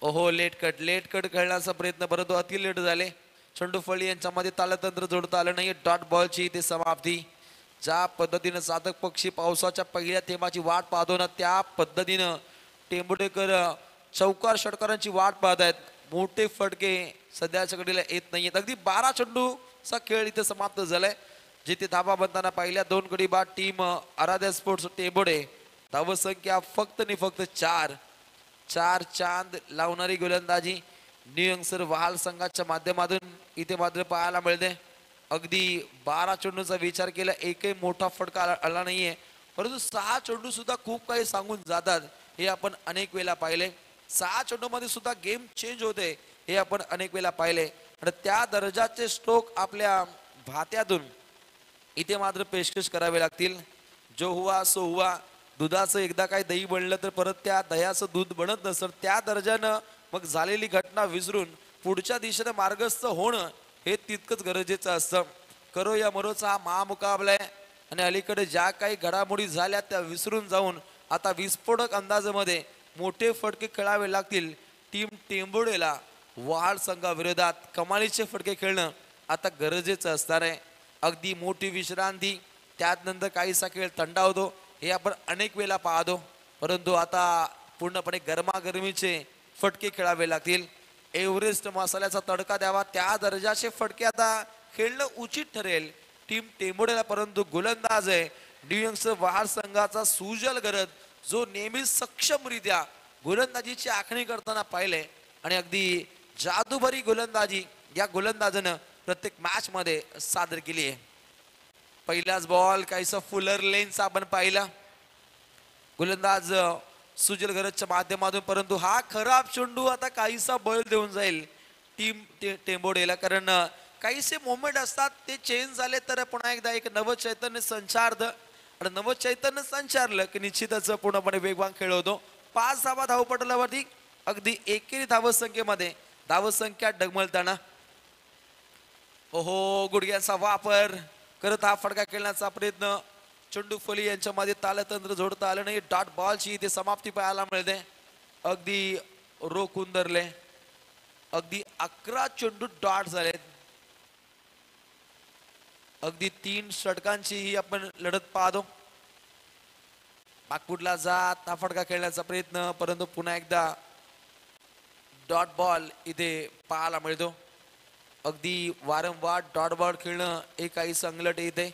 ओहो, लेट कट खेळण्याचा प्रयत्न, परंतु अति लेट झाले. चेंडू फळी यांच्यामध्ये तालतंत्र जोडता आलं नाही. डॉट बॉलची इथे समाप्ती. ज्या पद्धतीनं साधक पक्षी पावसाच्या पहिल्या थेंबाची वाट पाहतो ना, त्या पद्धतीनं टेंबुडेकर चौकार षटकारांची वाट पाहत आहेत. मोठे फटके सध्याच्या घडीला येत नाहीयेत. अगदी 12 चेंडूचा खेळ इथे समाप्त झालाय. जिथे धाबा बनताना पहिल्या 2 गडी बाद टीम आराध्या स्पोर्ट्स टेंबोडे. धावसंख्या फक्त आणि फक्त 4 चांद लावणारी गोलंदाजी न्यू यंगस्टर वहाल संघाच्या माध्यमातून इथे मात्र पाहायला मिळते. अगदी 12 चेंडूचा विचार केला, एकही मोठा फटका आला नाहीये, परंतु 6 चेंडू सुद्धा खूप काही सांगून जातात हे आपण अनेक वेळा पाहिले. 6 चेंडू मध्ये सुद्धा गेम चेंज होते हे आपण अनेक वेळा पाहिले. आणि त्या दर्जाचे स्ट्रोक आपल्या भात्यातून इथे मात्र पेशकश करावे लागतील. जो हुआ सो हुआ. दुधाचं एकदा काही दही बनलं तर परत त्या दह्याचं दूध बनत नसतं. त्या दर्जानं मग झालेली घटना विसरून पुढच्या दिशेने मार्गस्थ होणं हे तितकंच गरजेचं असतं. करो या मरोचा हा महामुकाबला आहे आणि अलीकडे ज्या काही घडामोडी झाल्या त्या विसरून जाऊन आता विस्फोटक अंदाजामध्ये मोठे फटके खेळावे लागतील. टीम टेंबोडेला वहाल संघाविरोधात कमालीचे फटके खेळणं आता गरजेचं असणार आहे. अगदी मोठी विश्रांती, त्यानंतर काहीसा खेळ थंडा होतो हे आपण अनेक वेळा पाहतो. परंतु आता पूर्णपणे गरमागरमीचे फटके खेळावे लागतील. एव्हरेस्ट मसाल्याचा तडका द्यावा, त्या दर्जाचे फटके आता खेळणं उचित ठरेल टीम टेंबोडेला. परंतु गोलंदाज आहे न्यू यंगस्टर वहाल संघाचा सुजल गरज, जो नेहमीच सक्षमरित्या गोलंदाजीची आखणी करताना पाहिले आणि अगदी जादूभरी गोलंदाजी या गोलंदाजानं प्रत्येक मॅच मध्ये सादर केली आहे. पहिलाच बॉल काहीसा फुलर लेन्स आपण पाहिला गोलंदाज सुजल गरजच्या माध्यमातून, परंतु हा खराब चेंडू आता काहीसा बळ देऊन जाईल टीम टेंबोडेला. कारण काहीसे मोमेंट असतात ते चेंज झाले तर पुन्हा एकदा एक नवचैतन्य संचारतं आणि नवचैतन्य संचारलं की निश्चितच पूर्णपणे वेगवान खेळ होतो. 5 धावा धावपटलावरती अगदी एकेरी धावसंख्येमध्ये धावसंख्या डगमळताना. ओहो, गुडघ्याचा वापर करत हा फटका खेळण्याचा प्रयत्न. चेंडू फली यांच्यामध्ये तालतंत्र जोडता आलं नाही. डॉट बॉलची इथे समाप्ती पाहायला मिळते. अगदी रोखून धरले. अगदी 11 चेंडू डॉट झालेत. अगदी 3 षटकांची ही आपण लढत पाहतो. पाकपुटला जात हा फटका खेळण्याचा प्रयत्न, परंतु पुन्हा एकदा डॉट बॉल इथे पाहायला मिळतो. अगदी वारंवार डॉट बॉल खेळणं हे काही संगलट येते.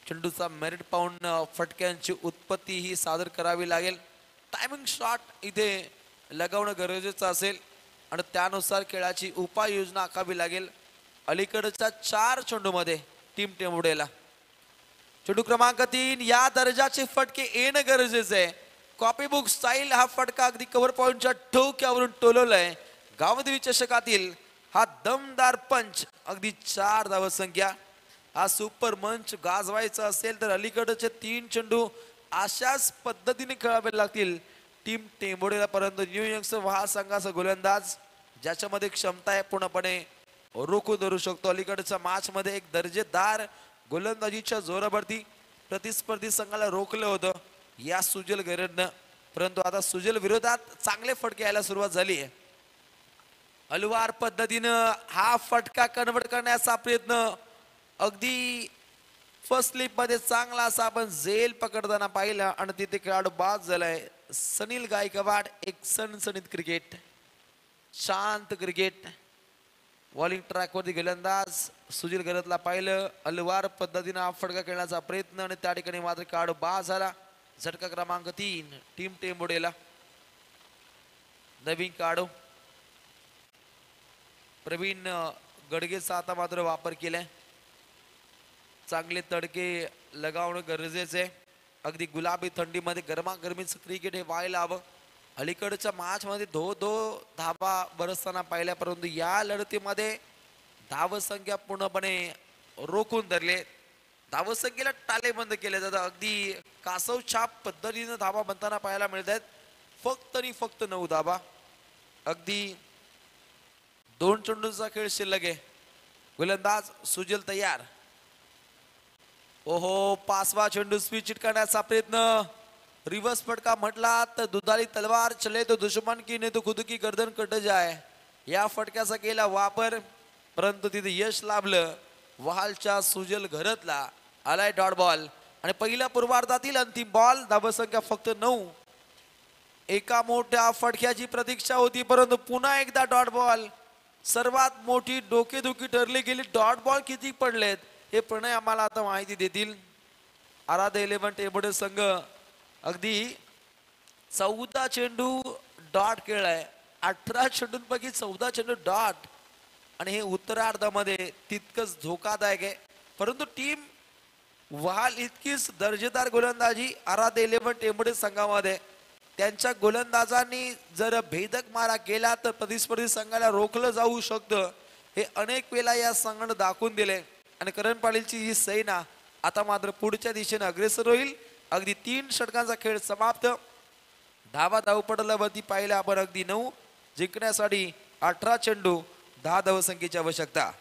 चेंडूचा मेरिट पाहून फटक्यांची उत्पत्ती ही सादर करावी लागेल. टायमिंग शॉट इथे लगावणं गरजेचं असेल आणि त्यानुसार खेळाची उपाययोजना आखावी लागेल. अलीकडच्या 4 चेंडूमध्ये टीम टेंबोडेला चेंडू क्रमांक 3 या दर्जाचे फटके येणं गरजेचं आहे. कॉपीबुक स्टाईल हा फटका अगदी कव्हर पॉइंटच्या ठोक्यावरून टोलवलाय. गावदेवी चषकातील हा दमदार पंच. अगदी 4 धावसंख्या. हा सुपर मंच गाजवायचा असेल तर अलीकडचे 3 चेंडू अशाच पद्धतीने खेळावे लागतील टीम टेंबोडेला. परंतु न्यू यंगस्टर वहाल संघाचा गोलंदाज ज्याच्यामध्ये क्षमता आहे पूर्णपणे रोखून धरू शकतो. अलीकडच्या मॅच मध्ये एक दर्जेदार गोलंदाजीच्या जोरावरती प्रतिस्पर्धी संघाला रोखलं होतं या सुजल गरजनं. परंतु आता सुजल विरोधात चांगले फटके यायला सुरुवात झाली आहे. हलवार पद्धतीनं हा फटका कन्वर्ट करण्याचा प्रयत्न अगदी फर्स्ट स्लिप मध्ये चांगला असा आपण झेल पकडताना पाहिला आणि तिथे खेळाडू बाद झालाय. सनील गायकवाड एक सणसणीत क्रिकेट, शांत क्रिकेट. बॉलिंग ट्रॅक वरती गोलंदाज सुजील गरतला पाहिलं, अलवार पद्धतीनं हा फटका खेळण्याचा प्रयत्न आणि त्या ठिकाणी मात्र खेळाडू बाद झाला. झटका क्रमांक 3 टीम टेंबोडेला. नवीन खेळाडू प्रवीण गडगेचा आता मात्र वापर केलाय. चांगले तडके लगावणं गरजेचे आहे. अगदी गुलाबी थंडीमध्ये गरमागरमीचं क्रिकेट हे व्हायला हवं. अलीकडच्या मॅच मध्ये धो धाबा बरसताना पाहिल्या, परंतु या लढतीमध्ये धावसंख्या पूर्णपणे रोखून धरले. धावसंख्येला टालेबंद केले जातात. अगदी कासव छाप पद्धतीनं धाबा बनताना पाहायला मिळत आहेत. फक्त आणि फक्त 9 धाबा. अगदी 2 चेंडूंचा खेळ शिल्लक आहे. गोलंदाज सुजल तयार. ओहो, 5वा चेंडू स्पीड चिटकावण्याचा प्रयत्न. रिव्हर्स फटका म्हटला तर दुधारी तलवार चले तो दुश्मन की ने तो खुद की गर्दन कट जाय. या फटक्याचा केला वापर, परंतु तिथे यश लाभलं. वहालच्या सुजल घरतला आलाय डॉट बॉल आणि पहिल्या पूर्वार्धातील अंतिम बॉल. धावसंख्या फक्त 9. एका मोठ्या फटक्याची प्रतीक्षा होती, परंतु पुन्हा एकदा डॉट बॉल. सर्वात मोठी डोकेदुखी ठरली गेली. डॉट बॉल किती पडलेत हे प्रणय आम्हाला आता माहिती देतील. आराध्य 11 टेबल संघ अगदी 14 चेंडू डॉट खेळलाय. 18 चेंडूंपैकी 14 चेंडू डॉट आणि हे उत्तरार्धामध्ये तितकंच धोकादायक आहे. परंतु टीम वहाल इतकीच दर्जेदार गोलंदाजी आराध्य 11 टेंबडे संघामध्ये. त्यांच्या गोलंदाजांनी जर भेदक मारा केला तर प्रतिस्पर्धी संघाला रोखलं जाऊ शकतं. हे अनेक वेळा या संघानं दाखवून दिले आणि करण पाटीलची ही सेना आता मात्र पुढच्या दिशेने अग्रेसर होईल. अगदी 3 षटकांचा खेळ समाप्त. धावा धावपटलावरती पाहिला आपण अगदी 9. जिंकण्यासाठी 18 चेंडू 10 धावसंख्येची आवश्यकता.